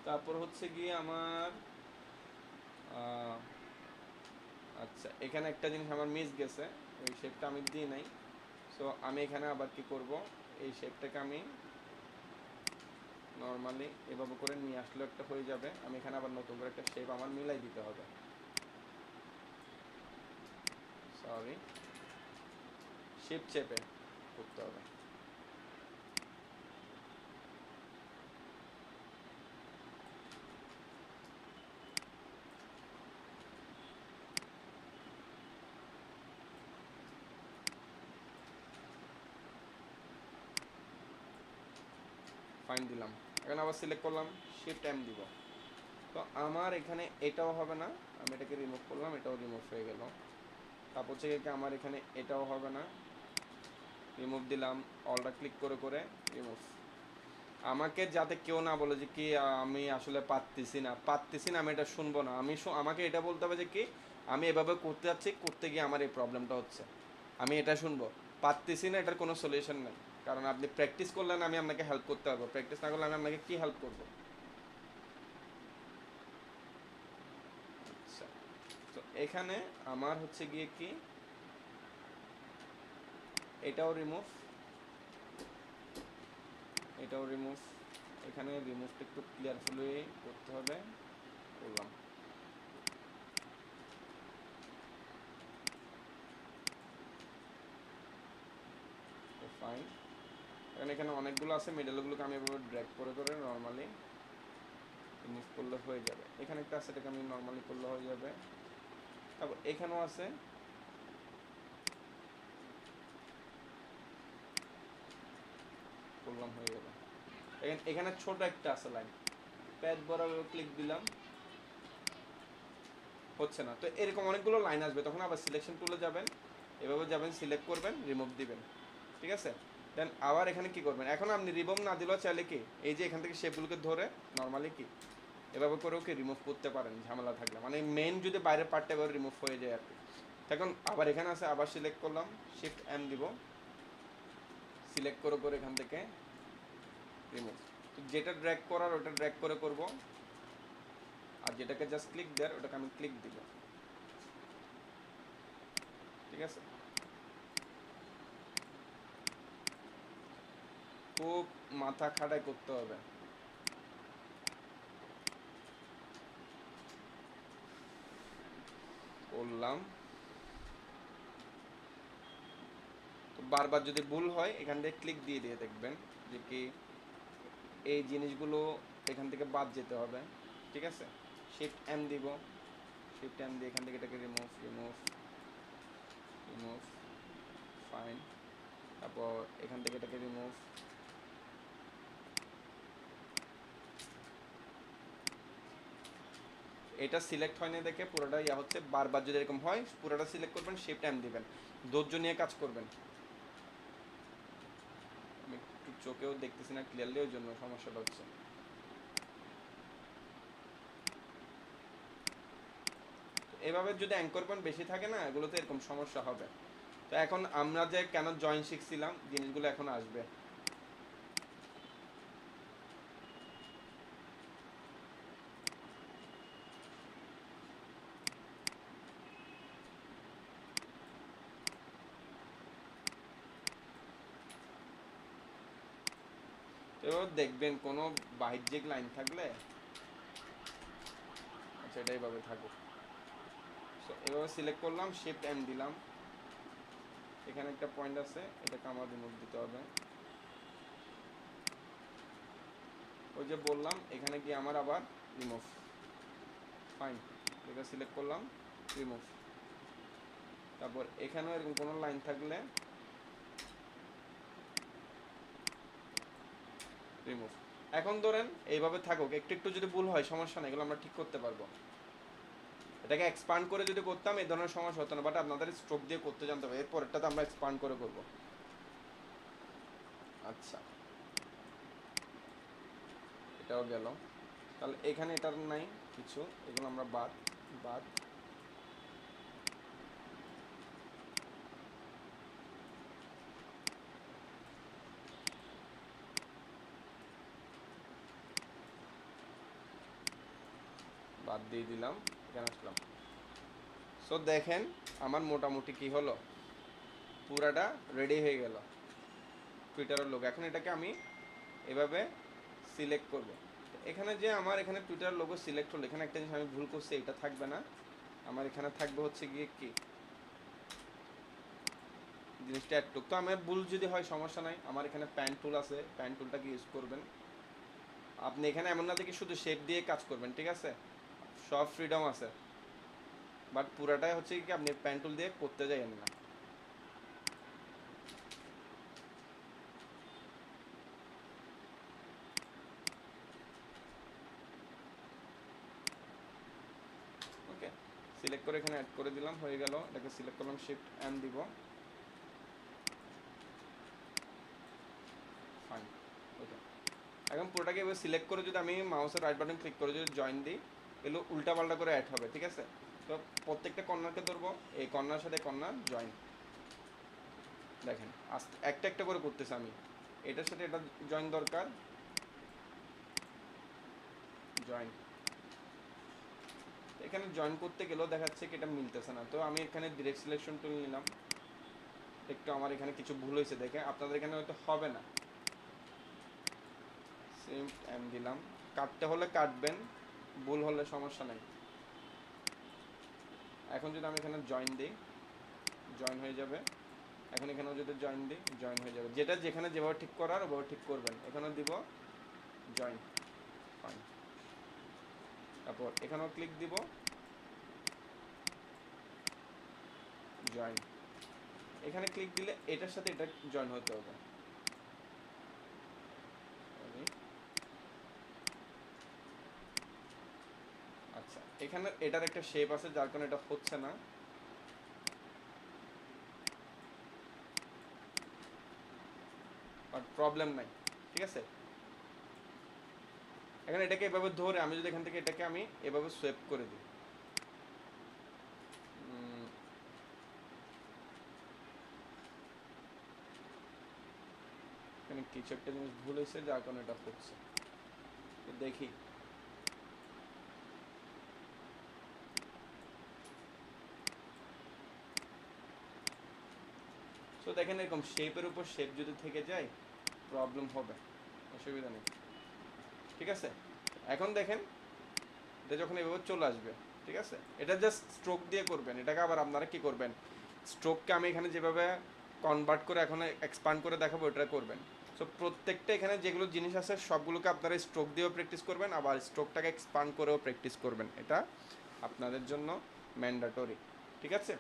তারপর হচ্ছে গিয়ে আমার আচ্ছা এখানে একটা জিনিস আমার মিস গেছে, ওই শেপটা আমি দিই নাই। সো আমি এখানে আবার কি করব, এই শেপটাকে আমি নর্মালি এভাবে করে নিয়ে আসলেও একটা হয়ে যাবে। আমি এখানে আবার নতুন করে একটা শেপ আমার মিলাই দিতে হবে, সরি শেপ চেপে করতে হবে। ফাইন দিলাম, এখন আবার সিলেক্ট করলাম, শিফট এম দিব। তো আমার এখানে এটাও হবে না, আমি এটাকে রিমুভ করলাম, এটাও রিমুভ হয়ে গেল। তারপর হচ্ছে কি আমার এখানে এটাও হবে না, রিমুভ দিলাম, অলটা ক্লিক করে রিমুভ। আমাকে যাতে কেউ না বলে যে কি আমি আসলে পারতেছি না, আমি এটা শুনবো না। আমাকে এটা বলতে হবে যে কি আমি এভাবে করতে যাচ্ছি, করতে গিয়ে আমার এই প্রবলেমটা হচ্ছে, আমি এটা শুনবো। পারতেছি না এটার কোনো সলিউশন নেই, কারণ আপনি প্র্যাকটিস করলেন আমি আপনাকে হেল্প করতে পারবো, প্র্যাকটিস না করলে আমি আপনাকে কি হেল্প করবো। আচ্ছা, তো এখানে আমার হচ্ছে গিয়ে কি এটাও রিমুভ, এটাও রিমুভ। এখানে রিমুভটা একটু ক্লিয়ারফুলি করতে হবে, করলাম। ফাইন, কারণ এখানে অনেকগুলো আছে, মিডলগুলোকে আমি এভাবে ড্র্যাগ করে নর্মালি রিমুভ করলে হয়ে যাবে। এখানে একটা আছে, এটাকে আমি নর্মালি করলে হয়ে যাবে। তারপর এখানেও আছে, করলাম, হয়ে গেল। এখানে ছোট একটা আছে লাইন, প্যাচ বরাবর ক্লিক দিলাম, হচ্ছে না। তো এরকম অনেকগুলো লাইন আসবে, তখন আবার সিলেকশন টুলে যাবেন, এভাবে যাবেন, সিলেক্ট করবেন, রিমুভ দিবেন, ঠিক আছে। দেন আবার এখানে কি করবেন, এখন আপনি রিমুভ না দিলেও চাইলে কি এই যে এখান থেকে শেপগুলোকে ধরে নর্মালি কি এভাবে করেও কি রিমুভ করতে পারেন, ঝামেলা থাকলে। মানে মেন যদি বাইরের পার্টটা এবার রিমুভ হয়ে যায় আর কি। এখন আবার এখানে আছে, আবার সিলেক্ট করলাম, শিফট এম দিব, সিলেক্ট করে এখান থেকে রিমুভ। তো যেটা ড্র্যাগ করার ওটা ড্র্যাগ করে করব, আর যেটাকে জাস্ট ক্লিক দেওয়ার ওটাকে আমি ক্লিক দিব, ঠিক আছে। খুব মাথা খাটাই করতে হবে। করলাম, তো বারবার যদি ভুল হয় এখান থেকে ক্লিক দিয়ে দেখবেন যে কি এই জিনিসগুলো এখান থেকে বাদ যেতে হবে, ঠিক আছে। শিফট এম দিব, শিফট এম দিয়ে এখান থেকে এটাকে রিমুভ রিমুভ রিমুভ, ফাইন। তারপর এখান থেকে এটাকে রিমুভ, এটা সিলেক্ট হয় না দেখে পুরোটা ইয়া হচ্ছে। বারবার যদি এরকম হয় পুরোটা সিলেক্ট করবেন, শিফট এম দিবেন, ধৈর্য নিয়ে কাজ করবেন। আমি একটু চোখেও দেখতেছি না ক্লিয়ারলি, ওই জন্য সমস্যাটা হচ্ছে। এভাবে যদি অ্যাঙ্কর পয়েন্ট বেশি থাকে না, এগুলোতে এরকম সমস্যা হবে। তো এখন আমরা যে কেন জয়েন শিখছিলাম জিনিসগুলো এখন আসবে। এবার দেখবেন কোনো বাহ্যিক লাইন থাকলে, আচ্ছা এটা এইভাবে থাকুক। সো এভাবে সিলেক্ট করলাম, শিফট এম দিলাম, এখানে একটা পয়েন্ট আছে, এটাকে আমার রিমুভ দিতে হবে। ওই যে বললাম এখানে গিয়ে আমার আবার রিমুভ, ফাইন, এটা সিলেক্ট করলাম, রিমুভ। তারপর এখানেও এরকম কোনো লাইন থাকলে রিমুভ। এখন ধরেন এইভাবে থাকুক, একটু একটু যদি ভুল হয় সমস্যা নেই, এগুলো আমরা ঠিক করতে পারবো। এটাকে এক্সপান্ড করে যদি করতাম এই ধরনের সমস্যা হতো না, বাট আপনাদের স্ট্রোক দিয়ে করতে জানতে হবে। এরপরটাতে আমরা এক্সপান্ড করে করব। আচ্ছা এটাও গেল। তাহলে এখানে এটার নাই কিছু, এগুলো আমরা বাদ বাদ। বাদ দিয়ে দিলাম, এখানে আসলাম। সো দেখেন আমার মোটামুটি কি হলো, পুরাটা রেডি হয়ে গেল টুইটারের লোগো। এখন এটাকে আমি এভাবে সিলেক্ট করব। এখানে যে আমার এখানে টুইটার লোগো সিলেক্ট হলো, এখানে একটা জিনিস আমি ভুল করছি, এটা থাকবে না, আমার এখানে থাকবে হচ্ছে গিয়ে কি জিনিসটা একটু। তো আমার ভুল যদি হয় সমস্যা নাই, আমার এখানে প্যান টুল আছে, প্যান টুলটাকে ইউজ করবেন। আপনি এখানে এমন না দেখি শুধু শেপ দিয়ে কাজ করবেন, ঠিক আছে, সব ফ্রিডম আছে, বাট পুরাটাই হচ্ছে কি আপনি প্যান টুল দিয়ে করতে যাইয়েন না। ওকে, সিলেক্ট করে এখানে অ্যাড করে দিলাম, হয়ে গেল। এটাকে সিলেক্ট করলাম, শিফট এম দিব, ফাইন। ওকে, এখন পুরোটাকে এবার সিলেক্ট করে যদি আমি মাউসের রাইট বাটন ক্লিক করে যদি জয়েন দিই, এগুলো উল্টাপাল্টা করে অ্যাড হবে, ঠিক আছে। তো প্রত্যেকটা কর্নারকে ধরবো, এই কর্নার সাথে কর্নার জয়েন। দেখেন আস্তে একটা একটা করে করতেছি আমি, এটার সাথে এটা জয়েন দরকার, জয়েন। এখানে জয়েন করতে গেলেও দেখাচ্ছে কি এটা মিলতেছে না, তো আমি এখানে ডিরেক্ট সিলেকশন টুল নিলাম। একটু আমার এখানে কিছু ভুল হয়েছে দেখে, আপনাদের এখানে হয়তো হবে না। সেম এম দিলাম, কাটতে হলে কাটবেন, ভুল হলে সমস্যা নাই। এখন যদি আমি এখানে জয়েন দিই, জয়েন হয়ে যাবে। এখন এখানেও যদি জয়েন দিই, জয়েন হয়ে যাবে। যেটা যেখানে যেভাবে ঠিক করার ওভাবে ঠিক করবেন। এখানেও দিব জয়েন, ফাইন। তারপর এখানেও ক্লিক দিব, জয়েন। এখানে ক্লিক দিলে এটার সাথে এটা জয়েন হতে হবে। আচ্ছা এখানে এটার একটা শেপ আছে যার কারণে এটা হচ্ছে না। বাট প্রবলেম নাই, ঠিক আছে। এখানে এটাকে এভাবে ধরে আমি যদি এখান থেকে এটাকে আমি এভাবে সোয়েপ করে দিই, এখানে কিছু একটা জিনিস ভুল হয়েছে যার কারণে এটা হচ্ছে। তো দেখি, তো দেখেন এরকম শেপের উপর শেপ যদি থেকে যায় প্রবলেম হবে, অসুবিধা নেই, ঠিক আছে। এখন দেখেন এটা যখন এভাবে চলে আসবে, ঠিক আছে, এটা জাস্ট স্ট্রোক দিয়ে করবেন। এটাকে আবার আপনারা কি করবেন, স্ট্রোককে আমি এখানে যেভাবে কনভার্ট করে এখন এক্সপান্ড করে দেখাবো ওটা করবেন। সো প্রত্যেকটা এখানে যেগুলো জিনিস আছে সবগুলোকে আপনারা স্ট্রোক দিয়েও প্র্যাকটিস করবেন, আবার স্ট্রোকটাকে এক্সপান্ড করেও প্র্যাকটিস করবেন, এটা আপনাদের জন্য ম্যান্ডেটরি, ঠিক আছে।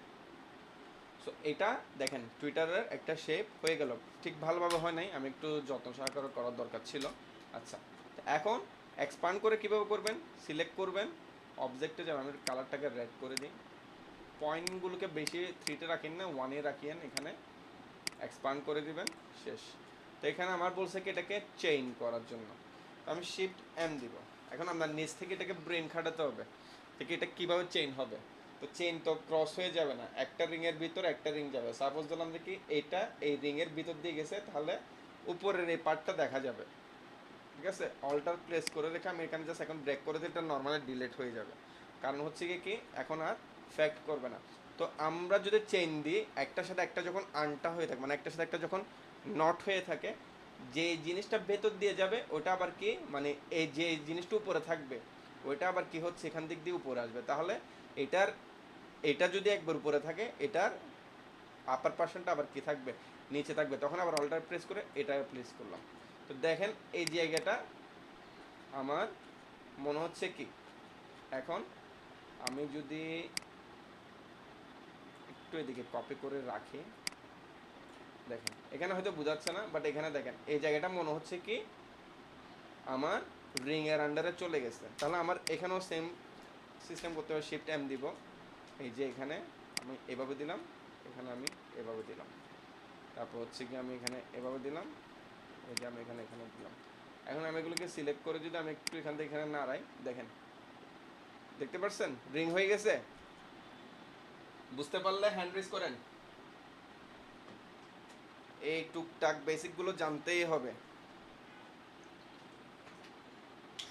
সো এটা দেখেন টুইটারের একটা শেপ হয়ে গেল, ঠিক ভালোভাবে হয় নাই, আমি একটু যত্ন সহকারে করার দরকার ছিল। আচ্ছা এখন এক্সপান্ড করে কীভাবে করবেন, সিলেক্ট করবেন, অবজেক্টে যাবেন, আমি কালারটাকে রেড করে দিই, পয়েন্টগুলোকে বেশি 3-তে রাখেন না, 1-এ রাখিয়েন, এখানে এক্সপান্ড করে দিবেন, শেষ। তো এখানে আমার বলছে কি এটাকে চেইন করার জন্য, আমি শিফট এম দিব। এখন আপনার নিচ থেকে এটাকে ব্রেন খাটাতে হবে, থেকে এটা কীভাবে চেইন হবে। তো চেইন তো ক্রস হয়ে যাবে না, একটা রিং এর ভিতর একটা রিং যাবে। সাপোজ ধরলাম যে কি এটা এই রিং এর ভিতর দিয়ে গেছে, তাহলে উপরের এই পার্টটা দেখা যাবে। ঠিক আছে, অল্টার প্লেস করে রেখে আমি এখানে জাস্ট এখন ব্রেক করে দিই, এটা নর্মালি ডিলিট হয়ে যাবে। কারণ হচ্ছে কি এখন আর ফ্যাক্ট করবে না। তো আমরা যদি চেইন দিই একটার সাথে একটা যখন আনটা হয়ে থাকে, মানে একটার সাথে একটা যখন নট হয়ে থাকে, যে জিনিসটা ভেতর দিয়ে যাবে ওটা আবার কি মানে এই যে জিনিসটা উপরে থাকবে ওইটা আবার কি হচ্ছে এখান দিক দিয়ে উপরে আসবে। তাহলে এটার এটা যদি একবার উপরে থাকে এটার আপার পার্সনটা আবার কি থাকবে নিচে থাকবে। তখন আবার অল্টার প্রেস করে এটা প্লেস করলাম। তো দেখেন এই জায়গাটা আমার মনে হচ্ছে কি এখন আমি যদি একটু এদিকে কপি করে রাখি, দেখেন এখানে হয়তো বোঝাচ্ছে না, বাট এখানে দেখেন এই জায়গাটা মনে হচ্ছে কি আমার রিং এর আন্ডারে চলে গেছে। তাহলে আমার এখানেও সেম সিস্টেম করতে হবে, শিফট এম দিব, এই যে এখানে আমি এভাবে দিলাম, এখানে আমি এভাবে দিলাম, তারপর হচ্ছে কি আমি এখানে এভাবে দিলাম, এই যে আমি এখানে এখানে দিলাম। এখন আমি এগুলোকে সিলেক্ট করে যদি আমি একটু এখান থেকে এখানে নাড়াই, দেখেন দেখতে পাচ্ছেন রিং হয়ে গেছে। বুঝতে পারলে হ্যান্ড রেজ করেন। এই টুকটাক বেসিক গুলো জানতেই হবে।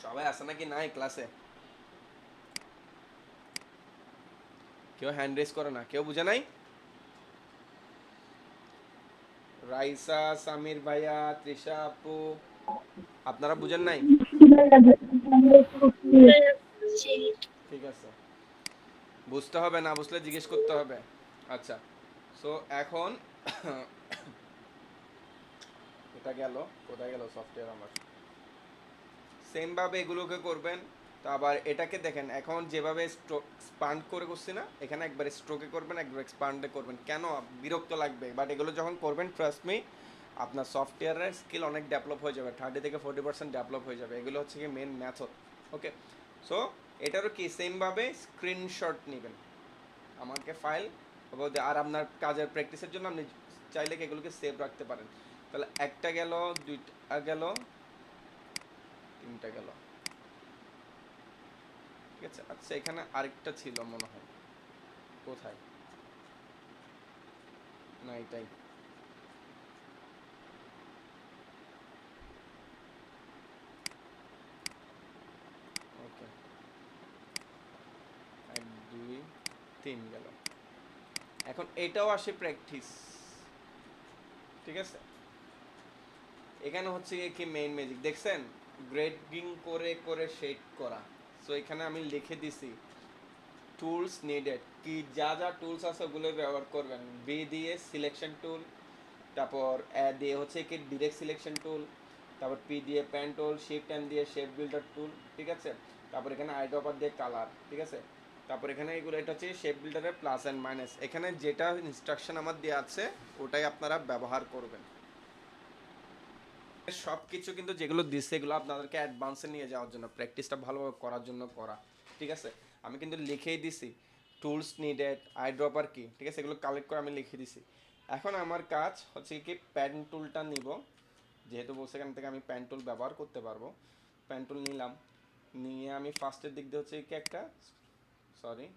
সবাই আসে নাকি নাই ক্লাসে? কেউ হ্যান্ড রেজ করে না, কেউ বুঝে নাই? রাইসা, সামির ভাইয়া, তৃষা আপু, আপনারা বুঝেন নাই? ঠিক আছে, বুঝতে হবে, না বুঝলে জিজ্ঞেস করতে হবে। আচ্ছা, সো এখন এটা গেল, কোথায় গেল সফটওয়্যার আমার। সেম ভাবে এগুলোকে করবেন। তো আবার এটাকে দেখেন এখন যেভাবে এক্সপান্ড করে করছি না, এখানে একবার স্ট্রোকে করবেন একবার এক্সপান্ডে করবেন। কেন বিরক্ত লাগবে, বাট এগুলো যখন করবেন ট্রাস্ট মি আপনার সফটওয়্যারের স্কিল অনেক ডেভেলপ হয়ে যাবে, 30 থেকে 40% ডেভেলপ হয়ে যাবে। এগুলো হচ্ছে কি মেন মেথড। ওকে, সো এটারও কি সেমভাবে স্ক্রিনশট নেবেন আমাকে ফাইল, আর আপনার কাজের প্র্যাকটিসের জন্য আপনি চাইলে কি এগুলোকে সেভ রাখতে পারেন। তাহলে একটা গেল, দুইটা গেল, তিনটা গেল। ঠিক আছে, আচ্ছা এখানে আরেকটা ছিল মনে হয়, কোথায়, না এটাই। ওকে, এক দুই তিন গেল। এখন এটাও আসে প্র্যাকটিস। ঠিক আছে, এখানে হচ্ছে কি মেইন ম্যাজিক দেখছেন, গ্রেডিং করে করে শেড করা। সো এখানে আমি লিখে দিছি টুলস নিডেড, কি যা যা টুলস আছে ওগুলো ব্যবহার করবেন। বি দিয়ে সিলেকশন টুল, তারপর এ দিয়ে হচ্ছে কি ডিরেক্ট সিলেকশন টুল, তারপর পি দিয়ে প্যান টুল, শিফট এন দিয়ে শেপ বিল্ডার টুল। ঠিক আছে, তারপর এখানে আইড্রপার দিয়ে কালার। ঠিক আছে, তারপর এখানে এগুলো এটা হচ্ছে শেপ বিল্ডারের প্লাস অ্যান্ড মাইনাস। এখানে যেটা ইনস্ট্রাকশন আমার দেওয়া আছে ওটাই আপনারা ব্যবহার করবেন। সব কিছু কিন্তু যেগুলো দিচ্ছে এগুলো আপনাদেরকে অ্যাডভান্সে নিয়ে যাওয়ার জন্য, প্র্যাকটিসটা ভালোভাবে করার জন্য করা। ঠিক আছে, আমি কিন্তু লিখেই দিছি টুলস নিডেড, আইড্রপার কি। ঠিক আছে, এগুলো কালেক্ট করে আমি লিখে দিছি। এখন আমার কাজ হচ্ছে কি প্যান টুলটা নিব, যেহেতু বলছে এখান থেকে আমি প্যান টুল ব্যবহার করতে পারবো। প্যান টুল নিলাম, নিয়ে আমি ফার্স্টের দিক দিয়ে হচ্ছে কি একটা সরি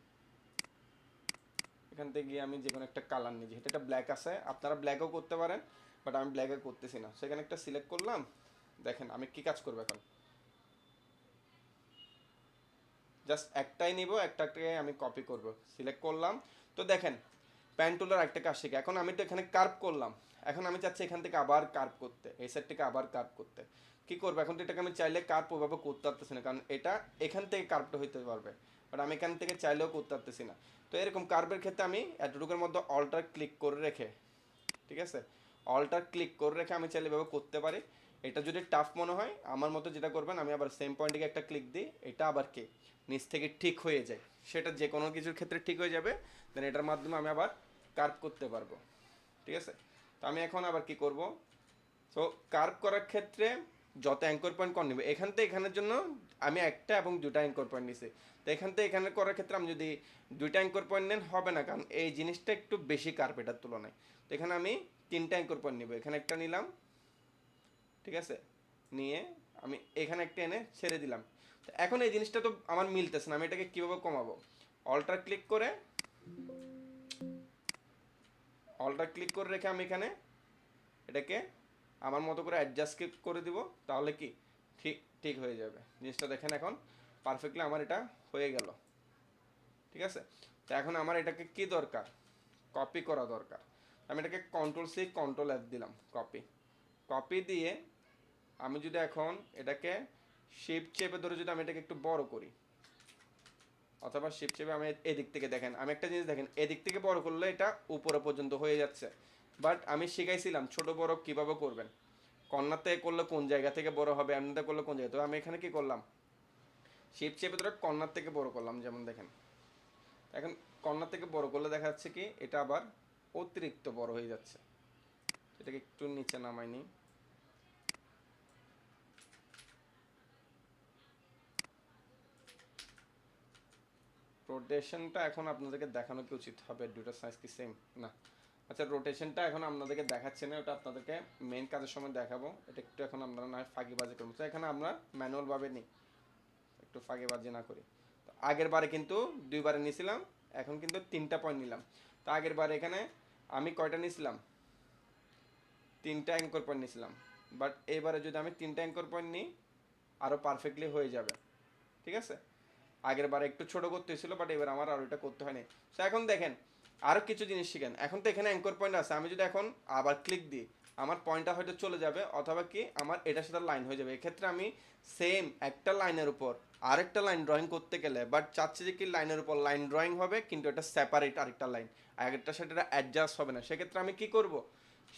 এখান থেকে গিয়ে আমি যে কোনো একটা কালার নিই, যেহেতু এটা ব্ল্যাক আছে আপনারা ব্ল্যাকও করতে পারেন, বাট আমি ব্ল্যাকে করতেছি না। সেখানে একটা সিলেক্ট করলাম। দেখেন আমি কি কাজ করবো এখন, জাস্ট একটাই নিব, একটাকে আমি কপি করব, সিলেক্ট করলাম। তো দেখেন প্যান টুলের একটা কাজ শিখে, এখন আমি তো এখানে কার্ভ করলাম, এখন আমি চাচ্ছি এখান থেকে আবার কার্ভ করতে, এই সাইড থেকে আবার কার্ভ করতে। কি করবো এখন, তো এটাকে আমি চাইলে কার্ভ ওইভাবে করতে পারতেছি না, কারণ এটা এখান থেকে কার্ভটা হইতে পারবে, বাট আমি এখান থেকে চাইলেও করতে পারতেছি না। তো এরকম কার্ভের ক্ষেত্রে আমি এতটুকুর মধ্যে অল্টার ক্লিক করে রেখে, ঠিক আছে, অল্টার ক্লিক করে রেখে আমি চাইলে এভাবে করতে পারি। এটা যদি টাফ মনে হয় আমার মতো যেটা করবেন, আমি আবার সেম পয়েন্টে একটা ক্লিক দিই, এটা আবার কি নিচ থেকে ঠিক হয়ে যায়, সেটা যে কোনো কিছুর ক্ষেত্রে ঠিক হয়ে যাবে। দেন এটার মাধ্যমে আমি আবার কার্ভ করতে পারবো। ঠিক আছে, তো আমি এখন আবার কি করব, সো কার্ভ করার ক্ষেত্রে যত অ্যাঙ্কর পয়েন্ট কর নিবে, এখান থেকে এখানের জন্য আমি একটা এবং দুটা অ্যাঙ্কর পয়েন্ট নিছি। তো এখান থেকে এখানে করার ক্ষেত্রে আমি যদি দুইটা অ্যাঙ্কর পয়েন্ট নেন হবে না, কারণ এই জিনিসটা একটু বেশি কার্ভ এটার তুলনায়। তো এখানে আমি তিনটা অ্যাঙ্কর পয়েন্ট নিব, এখানে একটা নিলাম, ঠিক আছে, নিয়ে আমি এখানে একটা এনে ছেড়ে দিলাম। তো এখন এই জিনিসটা তো আমার মিলতেছে না, আমি এটাকে কীভাবে কমাবো, অল্টার ক্লিক করে রেখে আমি এখানে এটাকে আমার মতো করে অ্যাডজাস্ট করে দিব, তাহলে কি ঠিক ঠিক হয়ে যাবে জিনিসটা। দেখেন এখন পারফেক্টলি আমার এটা হয়ে গেল, ঠিক আছে। তো এখন আমার এটাকে কি দরকার, কপি করা দরকার। আমি এটাকে কন্ট্রোল-C কন্ট্রোল-F দিলাম, কপি দিয়ে আমি যদি এখন এটাকে শিফট চেপে ধরে যদি আমি এটাকে একটু বড় করি, অথবা শিফট চেপে আমি এদিক থেকে, দেখেন আমি একটা জিনিস দেখেন, এদিক থেকে বড় করলে এটা উপরে পর্যন্ত হয়ে যাচ্ছে, বাট আমি শিখাইছিলাম ছোট বড় কিভাবে করবেন। কর্নার থেকে করলে কোন জায়গা থেকে বড় হবে, এমনিতে করলে কোন জায়গা। তো আমি এখানে কি করলাম, শিফট চেপে ধরে কর্নার থেকে বড় করলাম, যেমন দেখেন এখন কর্নার থেকে বড় করলে দেখা যাচ্ছে কি এটা আবার অতিরিক্ত বড় হয়ে যাচ্ছে। এটাকে একটু নিচে নামাই নিই। রোটেশনটা এখন আপনাদেরকে দেখানো কি উচিত হবে, দুটো সাইজ কি সেম না? আচ্ছা, রোটেশনটা এখন আপনাদেরকে দেখাচ্ছি না, ওটা আপনাদেরকে মেইন কাজের সময় দেখাবো। এটা একটু এখন আপনারা না হয় ফাঁকিবাজি করবো, তো এখানে আমরা ম্যানুয়াল ভাবে নিই, একটু ফাঁকিবাজি না করি। তো আগের বারে কিন্তু 2 বারে নিয়েছিলাম, এখন কিন্তু 3টা পয়েন্ট নিলাম। তো আগের বারে এখানে আমি কয়টা নিয়েছিলাম, 3টা অ্যাঙ্কর পয়েন্ট নিয়েছিলাম, বাট এবারে যদি আমি 3টা অ্যাঙ্কর পয়েন্ট নিই আরও পারফেক্টলি হয়ে যাবে, ঠিক আছে। আগের বার একটু ছোট করতে হয়েছিল, বাট এবার আমার আর ওইটা করতে হয়নি। তো এখন দেখেন আরও কিছু জিনিস শিখেন। এখন তো এখানে অ্যাঙ্কর পয়েন্ট আছে, আমি যদি এখন আবার ক্লিক দিই আমার পয়েন্টটা হয়তো চলে যাবে, অথবা কি আমার এটার সাথে লাইন হয়ে যাবে। এক্ষেত্রে আমি সেম একটা লাইনের উপর আরেকটা লাইন ড্রয়িং করতে গেলে, বাট চাচ্ছি যে কি লাইনের উপর লাইন ড্রয়িং হবে, কিন্তু এটা সেপারেট আরেকটা লাইন, আগেরটার সাথে এটা অ্যাডজাস্ট হবে না। সেক্ষেত্রে আমি কি করব,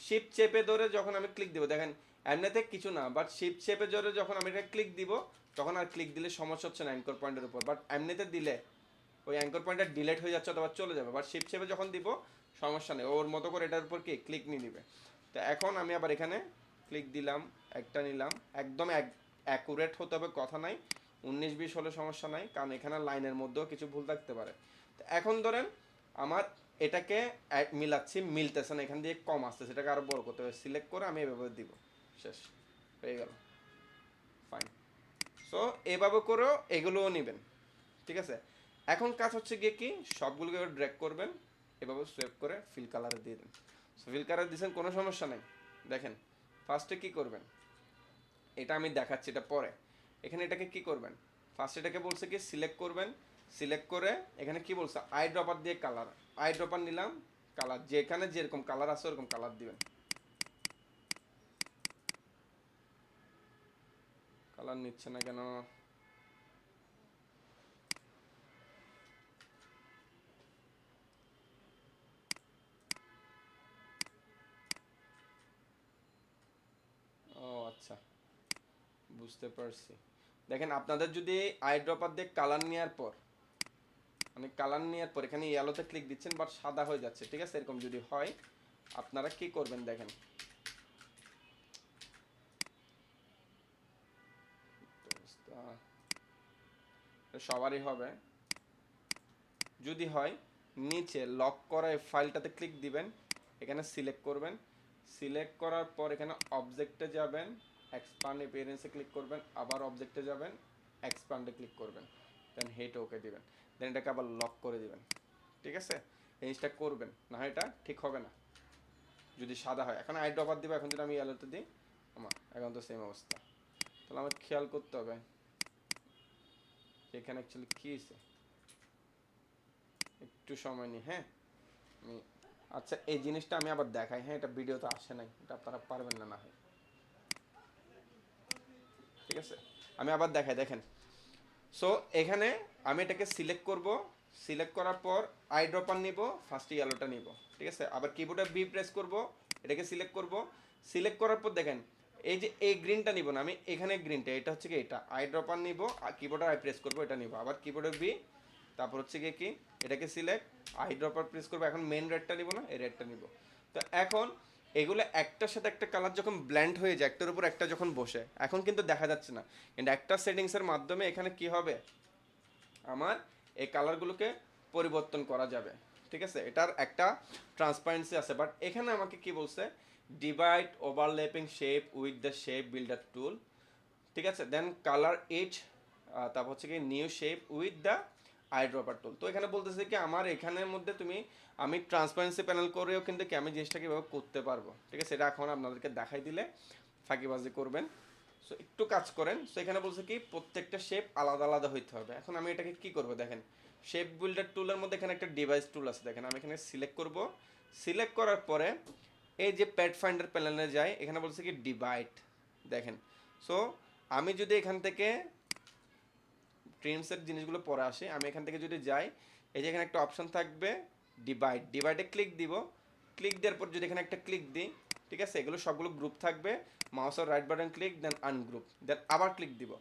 শিফট চেপে ধরে যখন আমি ক্লিক দিব, দেখেন এমনিতে কিছু না, বাট শিফট চেপে ধরে যখন আমি এটা ক্লিক দিব তখন আর ক্লিক দিলে সমস্যা হচ্ছে না অ্যাঙ্কর পয়েন্টের উপর, বাট এমনিতে দিলে ওই অ্যাঙ্কর পয়েন্টটা ডিলেট হয়ে যাচ্ছে অথবা চলে যাবে। বাট শিফট চেপে যখন দিব সমস্যা নেই, ওর মতো করে এটার উপর কি ক্লিক নিয়ে নিবে। তো এখন আমি আবার এখানে ক্লিক দিলাম, একটা নিলাম, একদম অ্যাকুরেট হতে হবে কথা নাই, 19-20 হলে সমস্যা নাই, কারণ এখানে লাইনের মধ্যেও কিছু ভুল থাকতে পারে। তো এখন ধরেন আমার এটাকে মিলাচ্ছি, মিলতেছে না, এখান দিয়ে কম আসছে, সেটাকে আরও বড় করতে হবে। সিলেক্ট করে আমি এভাবে দিব, শেষ হয়ে গেল, ফাইন। সো এভাবে করেও এগুলোও নেবেন, ঠিক আছে। এখন কাজ হচ্ছে গিয়ে কি সবগুলোকে ড্র্যাগ করবেন, এভাবে সোয়েপ করে ফিল কালারে দিয়ে দেন। সো ফিল কালার দিয়েছেন, কোনো সমস্যা নেই। দেখেন ফার্স্টে কি করবেন, এটা আমি দেখাচ্ছি এটা পরে। এখানে এটাকে কি করবেন, ফার্স্ট এটাকে বলছে কি সিলেক্ট করবেন, সিলেক্ট করে এখানে কি বলছে আই ড্রপার দিয়ে কালার, আই ড্রপার নিলাম, কালার যেখানে যেরকম কালার আছে ওরকম কালার দিবেন। কালার নিচ্ছে না কেন, ও আচ্ছা বুঝতে পারছি। দেখেন আপনাদের যদি আই ড্রপার দিয়ে কালার নেওয়ার পর, মানে কালার নেওয়ার পর এখানে ইয়েলোতে ক্লিক দিচ্ছেন বাট সাদা হয়ে যাচ্ছে, ঠিক আছে, এরকম যদি হয় আপনারা কি করবেন দেখেন, সবারই হবে। যদি হয় নিচে লক করা এই ফাইলটাতে ক্লিক দিবেন, এখানে সিলেক্ট করবেন, সিলেক্ট করার পর এখানে অবজেক্টে যাবেন, এক্সপান্ড অ্যাপিয়ারেন্সে ক্লিক করবেন, আবার অবজেক্টে যাবেন, এক্সপান্ডে ক্লিক করবেন, দেন হেট ওকে দিবেন, দেন এটাকে আবার লক করে দিবেন, ঠিক আছে। এই জিনিসটা করবেন, না হয় এটা ঠিক হবে না যদি সাদা হয়। এখন আই ড্রপার দিব, এখন যদি আমি ইয়েলোতে দিই আমার এখন তো সেম অবস্থা। তাহলে আমার খেয়াল করতে হবে এখানে অ্যাকচুয়ালি কী হয়েছে, একটু সময় নিই, হ্যাঁ আমি। আচ্ছা এই জিনিসটা আমি আবার দেখাই, হ্যাঁ এটা ভিডিওতে আসে নাই, এটা আপনারা পারবেন না, না হয় ঠিক আছে, আমি আবার দেখাই। দেখেন সো এখানে আমি এটাকে সিলেক্ট করব, সিলেক্ট করার পর আই ড্রপার নিব, ফার্স্ট ইয়েলোটা নিব, ঠিক আছে। আবার কিবোর্ডে বি প্রেস করব, এটাকে সিলেক্ট করব, সিলেক্ট করার পর দেখেন এই যে এই গ্রিনটা নিব না, আমি এখানে গ্রিনটা, এটা হচ্ছে কি এটা আই ড্রপার নিব, আর কিবোর্ডে আই প্রেস করব, এটা নিব, আবার কিবোর্ডে বি, তারপর হচ্ছে গিয়ে কি এটাকে সিলেক্ট আই ড্রপার প্রেস করবো, এখন মেন রেডটা নিব না, এই রেডটা নিব। তো এখন এগুলো একটার সাথে একটা কালার যখন ব্ল্যান্ড হয়ে যায়, একটার উপর একটা যখন বসে, এখন কিন্তু দেখা যাচ্ছে না, কিন্তু একটা সেটিংসের মাধ্যমে এখানে কি হবে আমার এই কালারগুলোকে পরিবর্তন করা যাবে, ঠিক আছে। এটার একটা ট্রান্সপারেন্সি আছে, বাট এখানে আমাকে কি বলছে divide overlapping shape with the shape builder tool, ঠিক আছে, দেন কালার ইচ, তারপর হচ্ছে কি new shape with the eyedropper tool. তো এখানে বলতেছে কি আমার এখানের মধ্যে আমি ট্রান্সপারেন্সি প্যানেল করেও কিন্তু কি আমি জিনিসটাকে এভাবে করতে পারবো, ঠিক আছে? সেটা এখন আপনাদেরকে দেখাই দিলে ফাঁকিবাজি করবেন। সো একটু কাজ করেন। সো এখানে বলছে কি প্রত্যেকটা শেপ আলাদা আলাদা হইতে হবে। এখন আমি এটাকে কি করব দেখেন, শেপ বিল্ডার টুলের মধ্যে এখানে একটা ডিভাইস টুল আছে, দেখেন আমি এখানে সিলেক্ট করব। সিলেক্ট করার পরে এই যে প্যাড ফাইন্ডার প্যানেলে যাই, এখানে বলছে কি ডিভাইড, দেখেন। সো আমি যদি এখান থেকে ট্রিমসের জিনিসগুলো পরে আসি, আমি এখান থেকে যদি যাই, এই যে এখানে একটা অপশন থাকবে ডিভাইড, ডিভাইডে ক্লিক দিব। ক্লিক দেওয়ার পর যদি এখানে একটা ক্লিক দিই, ঠিক আছে, এগুলো সবগুলো গ্রুপ থাকবে। মাউসের রাইট বাটন ক্লিক, দেন আনগ্রুপ, দেন আবার ক্লিক দিব।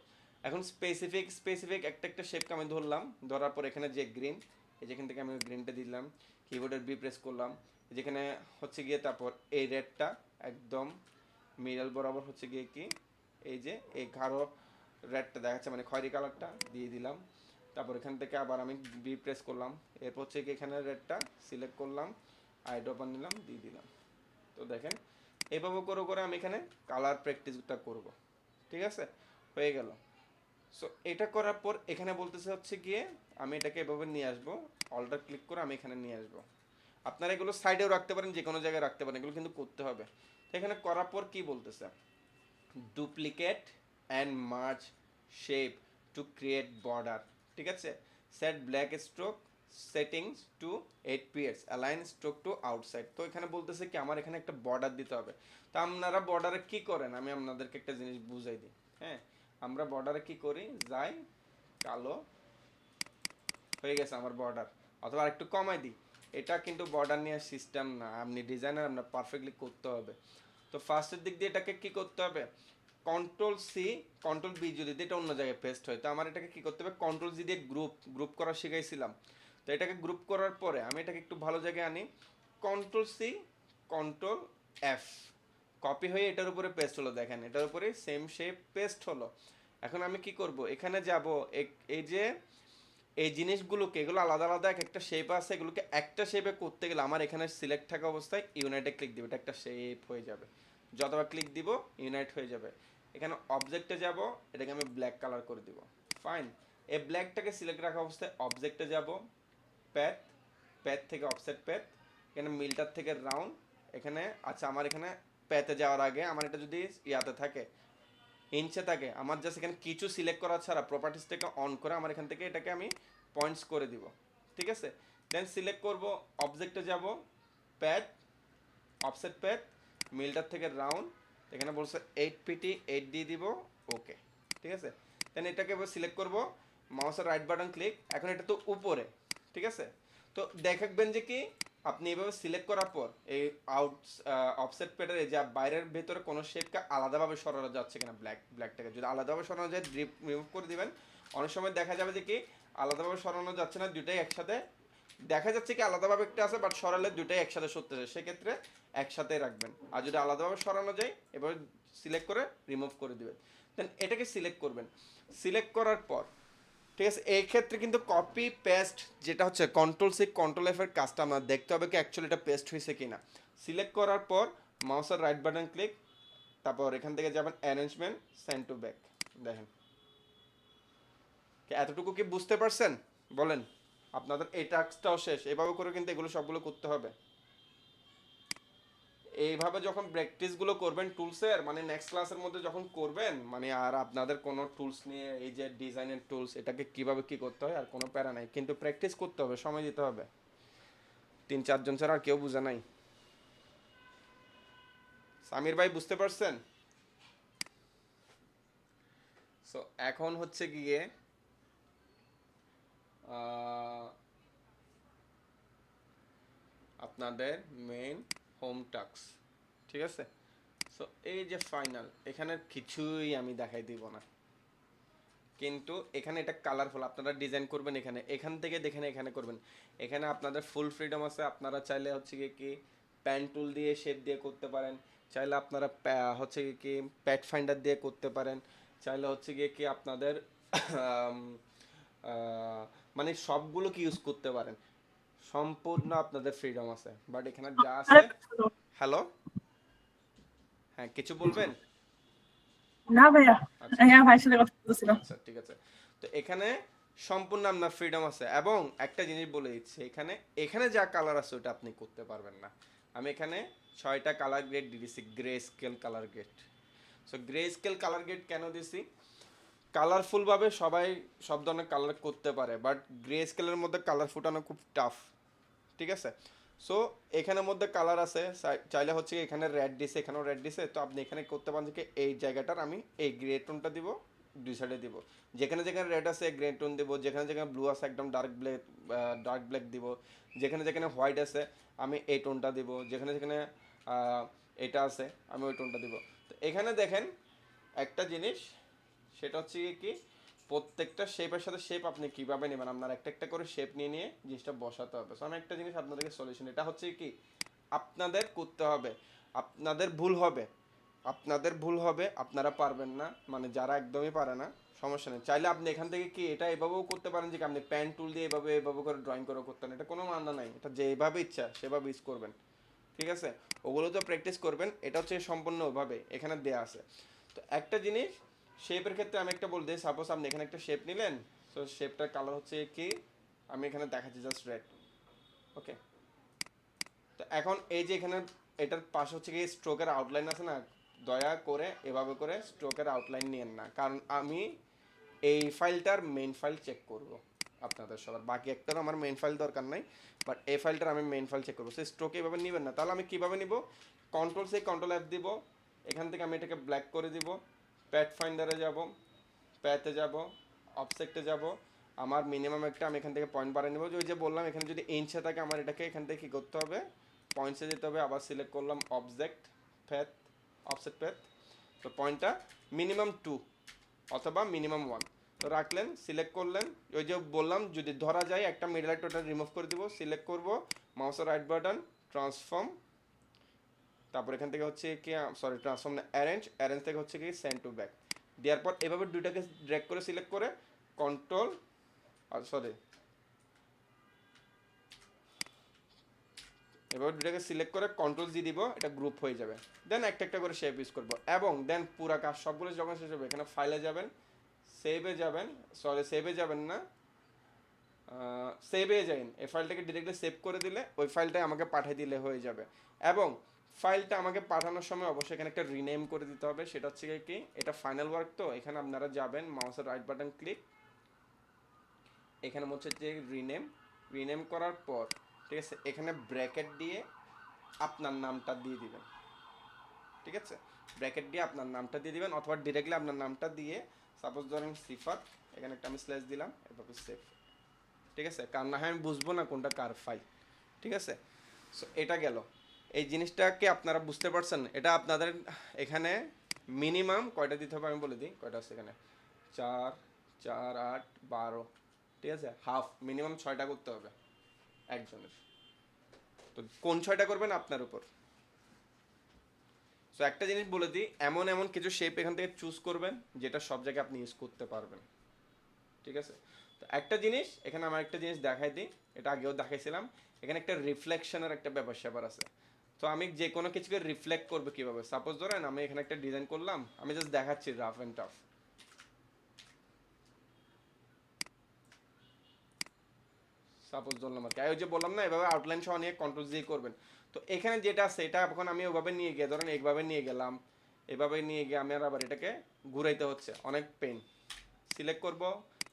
এখন স্পেসিফিক একটা শেপকে আমি ধরলাম, ধরার পর এখানে যে গ্রিন, এই যেখান থেকে আমি গ্রিনটা দিলাম, কিবোর্ডের বি প্রেস করলাম, যেখানে হচ্ছে গিয়ে তারপর এই রেডটা একদম মিডল বরাবর হচ্ছে গিয়ে কি এই যে এই গাঢ় রেডটা দেখাচ্ছে মানে খয়েরি কালারটা দিয়ে দিলাম। তারপর এখান থেকে আবার আমি বি প্রেস করলাম, এরপর হচ্ছে কি এখানে রেডটা সিলেক্ট করলাম, আই ড্রপার নিলাম, দিয়ে দিলাম। তো দেখেন এভাবে করে করে আমি এখানে কালার প্র্যাকটিসটা করব, ঠিক আছে? হয়ে গেল। সো এটা করার পর এখানে বলতেছে হচ্ছে গিয়ে আমি এটাকে এভাবে নিয়ে আসবো, অলটা ক্লিক করে আমি এখানে নিয়ে আসবো। আপনারা এগুলো সাইডেও রাখতে পারেন, যে কোনো জায়গায় রাখতে পারেন, এগুলো কিন্তু করতে হবে। তো এখানে করার পর কি বলতেছে, duplicate and merge shape to create border, ঠিক আছে? Set black stroke settings to 8 P S, align stroke to outside. তো এখানে বলতেছে কি আমার এখানে একটা বর্ডার দিতে হবে। তো আপনারা বর্ডারে কি করেন আমি আপনাদেরকে একটা জিনিস বুঝাই দিই। হ্যাঁ, আমরা বর্ডারে কি করি, যাই কালো হয়ে গেছে আমার বর্ডার, অথবা আরেকটু কমাই দিই। এটা কিন্তু বর্ডার নিয়ে সিস্টেম না, আপনি ডিজাইনার, আপনার পারফেক্টলি করতে হবে। তো ফার্স্টের দিক দিয়ে এটাকে কি করতে হবে, কন্ট্রোল সি কন্ট্রোল বি যদি এটা অন্য জায়গায় পেস্ট হয়, তো আমার এটাকে কি করতে হবে, কন্ট্রোল জি দিয়ে গ্রুপ করা শিখাইছিলাম। তো এটাকে গ্রুপ করার পরে আমি এটাকে একটু ভালো জায়গায় আনি, control C control F, copy হয়ে এটার উপরে পেস্ট হলো, দেখেন এটার উপরে সেম শেপ পেস্ট হলো। এখন আমি কি করব, এখানে যাব, এই যে এই জিনিসগুলোকে, এগুলো আলাদা আলাদা এক একটা শেপ আছে, এগুলোকে একটা শেপে করতে গেলে আমার এখানে সিলেক্ট থাকা অবস্থায় ইউনাইটে ক্লিক দিব, এটা একটা শেপ হয়ে যাবে। যতবার ক্লিক দিব ইউনাইট হয়ে যাবে। এখানে অবজেক্টে যাব, এটাকে আমি ব্ল্যাক কালার করে দিব, ফাইন। এই ব্ল্যাকটাকে সিলেক্ট রাখা অবস্থায় অবজেক্টে যাব, প্যাথ, প্যাথ থেকে অফসেট প্যাথ, এখানে মিলটার থেকে রাউন্ড, এখানে আচ্ছা আমার এখানে প্যাথে যাওয়ার আগে আমার এটা যদি ইয়াতে থাকে ইঞ্চে থাকে, আমার জাস্ট এখানে কিছু সিলেক্ট করা ছাড়া প্রপার্টিসটাকে অন করে আমার এখান থেকে এটাকে আমি পয়েন্টস করে দিব, ঠিক আছে? দেন সিলেক্ট করব, অবজেক্টে যাব, প্যাথ, অফসেট প্যাথ, মিলটার থেকে রাউন্ড, এখানে বলছে 8 পিটি 8 দিয়ে দিব, ওকে, ঠিক আছে? দেন এটাকে এবার সিলেক্ট করব, মাউসের রাইট বাটন ক্লিক, এখন এটা তো উপরে, ঠিক আছে? তো দেখবেন যে কি আপনি এভাবে সিলেক্ট করার পর এই অফসেট প্যাডের যে বাইরের ভেতরে কোনো শেপকে আলাদাভাবে সরানো যাচ্ছে কিনা, ব্ল্যাকটাকে যদি আলাদাভাবে সরানো যায় রিমুভ করে দিবেন। অনেক সময় দেখা যাবে যে কি আলাদাভাবে সরানো যাচ্ছে না, দুটাই একসাথে দেখা যাচ্ছে কি আলাদাভাবে একটা আছে, বাট সরালে দুটাই একসাথে সরতেছে, সেক্ষেত্রে একসাথে রাখবেন। আর যদি আলাদাভাবে সরানো যায় এভাবে সিলেক্ট করে রিমুভ করে দিবেন। দেন এটাকে সিলেক্ট করবেন। সিলেক্ট করার পর, ঠিক আছে, এই ক্ষেত্রে কিন্তু কপি পেস্ট যেটা হচ্ছে কন্ট্রোল সি কন্ট্রোল এফ এর কাজটা আমরা দেখতে হবে কি অ্যাকচুয়ালি এটা পেস্ট হয়েছে কিনা। সিলেক্ট করার পর মাউসের রাইট বাটন ক্লিক, তারপর এখান থেকে যাবেন অ্যারেঞ্জমেন্ট, সেন্ড টু ব্যাক, দেখেন এতটুকু কি বুঝতে পারছেন বলেন? আপনাদের এই টাস্কটাও শেষ, এভাবে করে কিন্তু এগুলো সবগুলো করতে হবে। এইভাবে যখন প্র্যাকটিসগুলো করবেন টুলসের, মানে নেক্সট ক্লাসের মধ্যে যখন করবেন, মানে আর আপনাদের কোনো টুলস নিয়ে এই যে ডিজাইনের টুলস এটাকে কিভাবে কি করতে হয় আর কোনো প্যারা নাই, কিন্তু প্র্যাকটিস করতে হবে, সময় দিতে হবে। 3-4 জন ছাড়া আর কেউ বুঝে নাই। সামির ভাই বুঝতে পারছেন? সো এখন হচ্ছে গিয়ে আপনাদের মেইন হোম টাস্ক, ঠিক আছে? সো এই যে ফাইনাল, এখানে কিছুই আমি দেখাই দিব না, কিন্তু এখানে এটা কালারফুল, আপনারা ডিজাইন করবেন এখানে, এখান থেকে দেখেন এখানে করবেন। এখানে আপনাদের ফুল ফ্রিডম আছে, আপনারা চাইলে হচ্ছে কি প্যান টুল দিয়ে শেপ দিয়ে করতে পারেন, চাইলে আপনারা হচ্ছে কি প্যাট ফাইন্ডার দিয়ে করতে পারেন, চাইলে হচ্ছে গিয়ে কি আপনাদের মানে সবগুলো কি ইউজ করতে পারেন, সম্পূর্ণ আপনাদের ফ্রিডম আছে। বাট এখানে যা আছে, হ্যালো, হ্যাঁ কিছু বলবেন? না ভাইয়া, আচ্ছা হ্যাঁ ভাইয়ের সাথে কথা বলছিলাম। আচ্ছা ঠিক আছে। তো এখানে সম্পূর্ণ আপনার ফ্রিডম আছে। এবং একটা জিনিস বলে দিচ্ছি, এখানে এখানে যা কালার আছে ওটা আপনি করতে পারবেন না। আমি এখানে 6টা কালার গ্রেড দিয়েছি, grey scale colour grade. So grey scale colour grade কেন দিছি? কালারফুলভাবে সবাই সব ধরনের কালার করতে পারে, বাট গ্রে স্কেলের মধ্যে কালার ফুটানো খুব টাফ, ঠিক আছে? সো এখানের মধ্যে কালার আছে, চাইলে হচ্ছে কি এখানে রেড দিছে, এখানেও রেড দিছে, তো আপনি এখানে করতে পারেন যে এই জায়গাটার আমি এই গ্রে টোনটা দিব, দুই সাইডে দিব। যেখানে যেখানে রেড আছে গ্রে টোন দিব, যেখানে যেখানে ব্লু আছে একদম ডার্ক ব্ল্যাক দিব, যেখানে যেখানে হোয়াইট আছে আমি এই টোনটা দিব, যেখানে যেখানে এটা আছে আমি ওই টোনটা দিব। তো এখানে দেখেন একটা জিনিস, সেটা হচ্ছে কি প্রত্যেকটা শেপের সাথে শেপ আপনি কিভাবে নেবেন, আপনার একটা একটা করে শেপ নিয়ে নিয়ে জিনিসটা বসাতে হবে। সো আমি একটা জিনিস আপনাদেরকে সলিউশন, এটা হচ্ছে কি আপনাদের করতে হবে, আপনাদের ভুল হবে, আপনারা পারবেন না, মানে যারা একদমই পারে না সমস্যা নেই, চাইলে আপনি এখান থেকে কি এটা এভাবেও করতে পারেন যে আপনি পেন টুল দিয়ে এভাবে করে ড্রয়িং করে করতেন, এটা কোনো মানা নাই, এটা যেভাবে ইচ্ছা সেভাবে ইউজ করবেন, ঠিক আছে? ওগুলো তো প্র্যাকটিস করবেন, এটা হচ্ছে সম্পূর্ণ ওভাবে এখানে দেয়া আছে। তো একটা জিনিস শেপের ক্ষেত্রে আমি একটা বলে দিই, সাপোজ আপনি এখানে একটা শেপ নিলেন, তো শেপটার কালার হচ্ছে কি আমি এখানে দেখাচ্ছি জাস্ট রেড, ওকে? তো এখন এই যে এখানে এটার পাশে হচ্ছে কি স্ট্রোকের আউটলাইন আছে না, দয়া করে এভাবে করে স্ট্রোকের আউটলাইন নিয়েন না, কারণ আমি এই ফাইলটার মেইন ফাইল চেক করব আপনাদের সবার, বাকি একটার আমার মেইন ফাইল দরকার নাই, বাট এই ফাইলটার আমি মেইন ফাইল চেক করবো। সেই স্ট্রোকে এভাবে নেবেন না, তাহলে আমি কীভাবে নিব? কন্ট্রোল F দিব, এখান থেকে আমি এটাকে ব্ল্যাক করে দিব, প্যাথ ফাইন্ডারে যাব, প্যাথে যাব, অবজেক্টে যাব, আমার মিনিমাম একটা আমি এখান থেকে পয়েন্ট বাড়িয়ে নেব, ওই যে বললাম এখানে যদি ইঞ্চে থাকে আমার এটাকে এখান থেকে কী করতে হবে, পয়েন্টসে যেতে হবে, আবার সিলেক্ট করলাম অবজেক্ট প্যাথ, অফসেট প্যাথ, তো পয়েন্টটা মিনিমাম 2 অথবা মিনিমাম 1 তো রাখলেন, সিলেক্ট করলেন, ওই যে বললাম যদি ধরা যায় একটা মিডল লাইট ওটা রিমুভ করে দিব, সিলেক্ট করব, মাউসের রাইট বাটন ট্রান্সফর্ম, তারপর এখান থেকে হচ্ছে কি সরি ট্রান্সফর্ম না অ্যারেঞ্জ থেকে হচ্ছে কি সেন্ড টু ব্যাক, দেওয়ার পর এভাবে দুইটাকে ড্র্যাগ করে সিলেক্ট করে কন্ট্রোল সরি এভাবে দুটাকে সিলেক্ট করে কন্ট্রোল জি দিব, এটা গ্রুপ হয়ে যাবে, দেন একটা একটা করে শেপ ইউজ করবো, এবং দেন পুরা কাজ সবগুলো যখন শেষ হবে এখানে ফাইলে যাবেন, সেভে যাবেন না, সেভে যাবেন, এই ফাইলটাকে ডিরেক্টলি সেভ করে দিলে ওই ফাইলটাই আমাকে পাঠিয়ে দিলে হয়ে যাবে। এবং ফাইলটা আমাকে পাঠানোর সময় অবশ্যই এখানে একটা রিনেম করে দিতে হবে, সেটা হচ্ছে কি এটা ফাইনাল ওয়ার্ক, তো এখানে আপনারা যাবেন মাউসের রাইট বাটন ক্লিক, এখানে হচ্ছে যে রিনেম করার পর, ঠিক আছে, এখানে ব্র্যাকেট দিয়ে আপনার নামটা দিয়ে দিবেন, ঠিক আছে? ব্র্যাকেট দিয়ে আপনার নামটা দিয়ে দিবেন, অথবা ডিরেক্টলি আপনার নামটা দিয়ে সাপোজ ধরেন সিফাত, এখানে একটা আমি স্ল্যাশ দিলাম, এভাবে সেভ, ঠিক আছে? কারণ না হয় আমি বুঝবো না কোনটা কার ফাইল, ঠিক আছে? সো এটা গেল, এই জিনিসটাকে আপনারা বুঝতে পারছেন, এটা আপনাদের এখানে মিনিমাম কয়টা দিতে হবে আমি বলে দিই, কয়টা আছে এখানে 4 4 8 12, ঠিক আছে? হাফ মিনিমাম 6টা করতে হবে একজনের, তো কোন 6টা করবেন আপনার উপর। সো একটা জিনিস বলে দিই, এমন এমন কিছু শেপ এখান থেকে চুজ করবেন যেটা সব জায়গায় আপনি ইউজ করতে পারবেন, ঠিক আছে? তো একটা জিনিস এখানে আমার একটা জিনিস দেখাই দিই, এটা আগেও দেখাইছিলাম, এখানে একটা রিফ্লেকশনের একটা ব্যাপার স্যাপার আছে। তো আমি যে কোনো কিছুকে রিফ্লেক্ট করবো কীভাবে, সাপোজ ধরেন আমি এখানে একটা ডিজাইন করলাম, আমি জাস্ট দেখাচ্ছি রাফ অ্যান্ড টাফ, সাপোজ ধরলাম আর কি, ওই যে বললাম না এভাবে আউটলাইন সহ নিয়ে কন্ট্রোল দিয়ে করবেন। তো এখানে যেটা আছে এটা এখন আমি ওভাবে নিয়ে গিয়ে ধরেন এইভাবে নিয়ে গেলাম, এভাবে নিয়ে গিয়ে আমি আবার এটাকে ঘুরাইতে হচ্ছে, অনেক পেন। সিলেক্ট করব,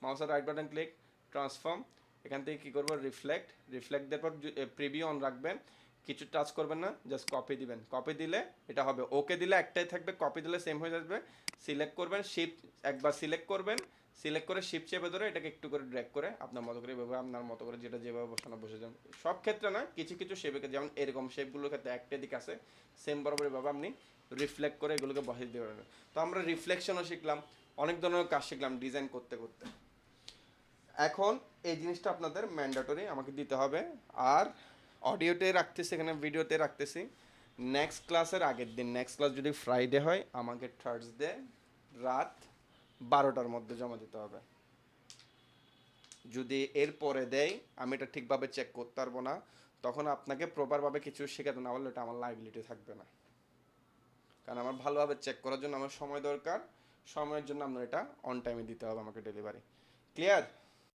মাউসের রাইট বাটন ক্লিক, ট্রান্সফর্ম, এখান থেকে কী করবো রিফ্লেক্ট দেওয়ার পর প্রিভিউ অন রাখবেন, কিছু টাচ করবেন না, জাস্ট কপি দিবেন, কপি দিলে এটা হবে, ওকে দিলে একটাই থাকবে, কপি দিলে সেম হয়ে যাবে। সিলেক্ট করবেন, শিফট একবার সিলেক্ট করবেন, সিলেক্ট করে শিফট চেপে ধরে এটাকে একটু করে ড্র্যাগ করে আপনার মতো করে এভাবে আপনার মতো করে যেটা যেভাবে বসানো বসে যাবেন। সব ক্ষেত্রে না, কিছু কিছু শেপে যেমন এরকম শেপগুলোর ক্ষেত্রে একটা দিক আছে সেম বরাবর এভাবে আপনি রিফ্লেক্ট করে এগুলোকে বসিয়ে দিতে পারবেন। তো আমরা রিফ্লেকশনও শিখলাম, অনেক ধরনের কাজ শিখলাম ডিজাইন করতে করতে। এখন এই জিনিসটা আপনাদের ম্যান্ডেটরি আমাকে দিতে হবে, আর অডিওতে রাখতেছি, এখানে ভিডিওতে রাখতেছি, নেক্সট ক্লাসের আগের দিন, নেক্সট ক্লাস যদি ফ্রাইডে হয় আমাকে থার্সডে রাত 12টার মধ্যে জমা দিতে হবে। যদি এর পরে দেয় আমি এটা ঠিকভাবে চেক করতে পারবো না, তখন আপনাকে প্রপারভাবে কিছু শেখাতে না পারলে এটা আমার লাইবিলিটি থাকবে না, কারণ আমার ভালোভাবে চেক করার জন্য আমার সময় দরকার, সময়ের জন্য আপনার এটা অন টাইমে দিতে হবে আমাকে ডেলিভারি। ক্লিয়ার?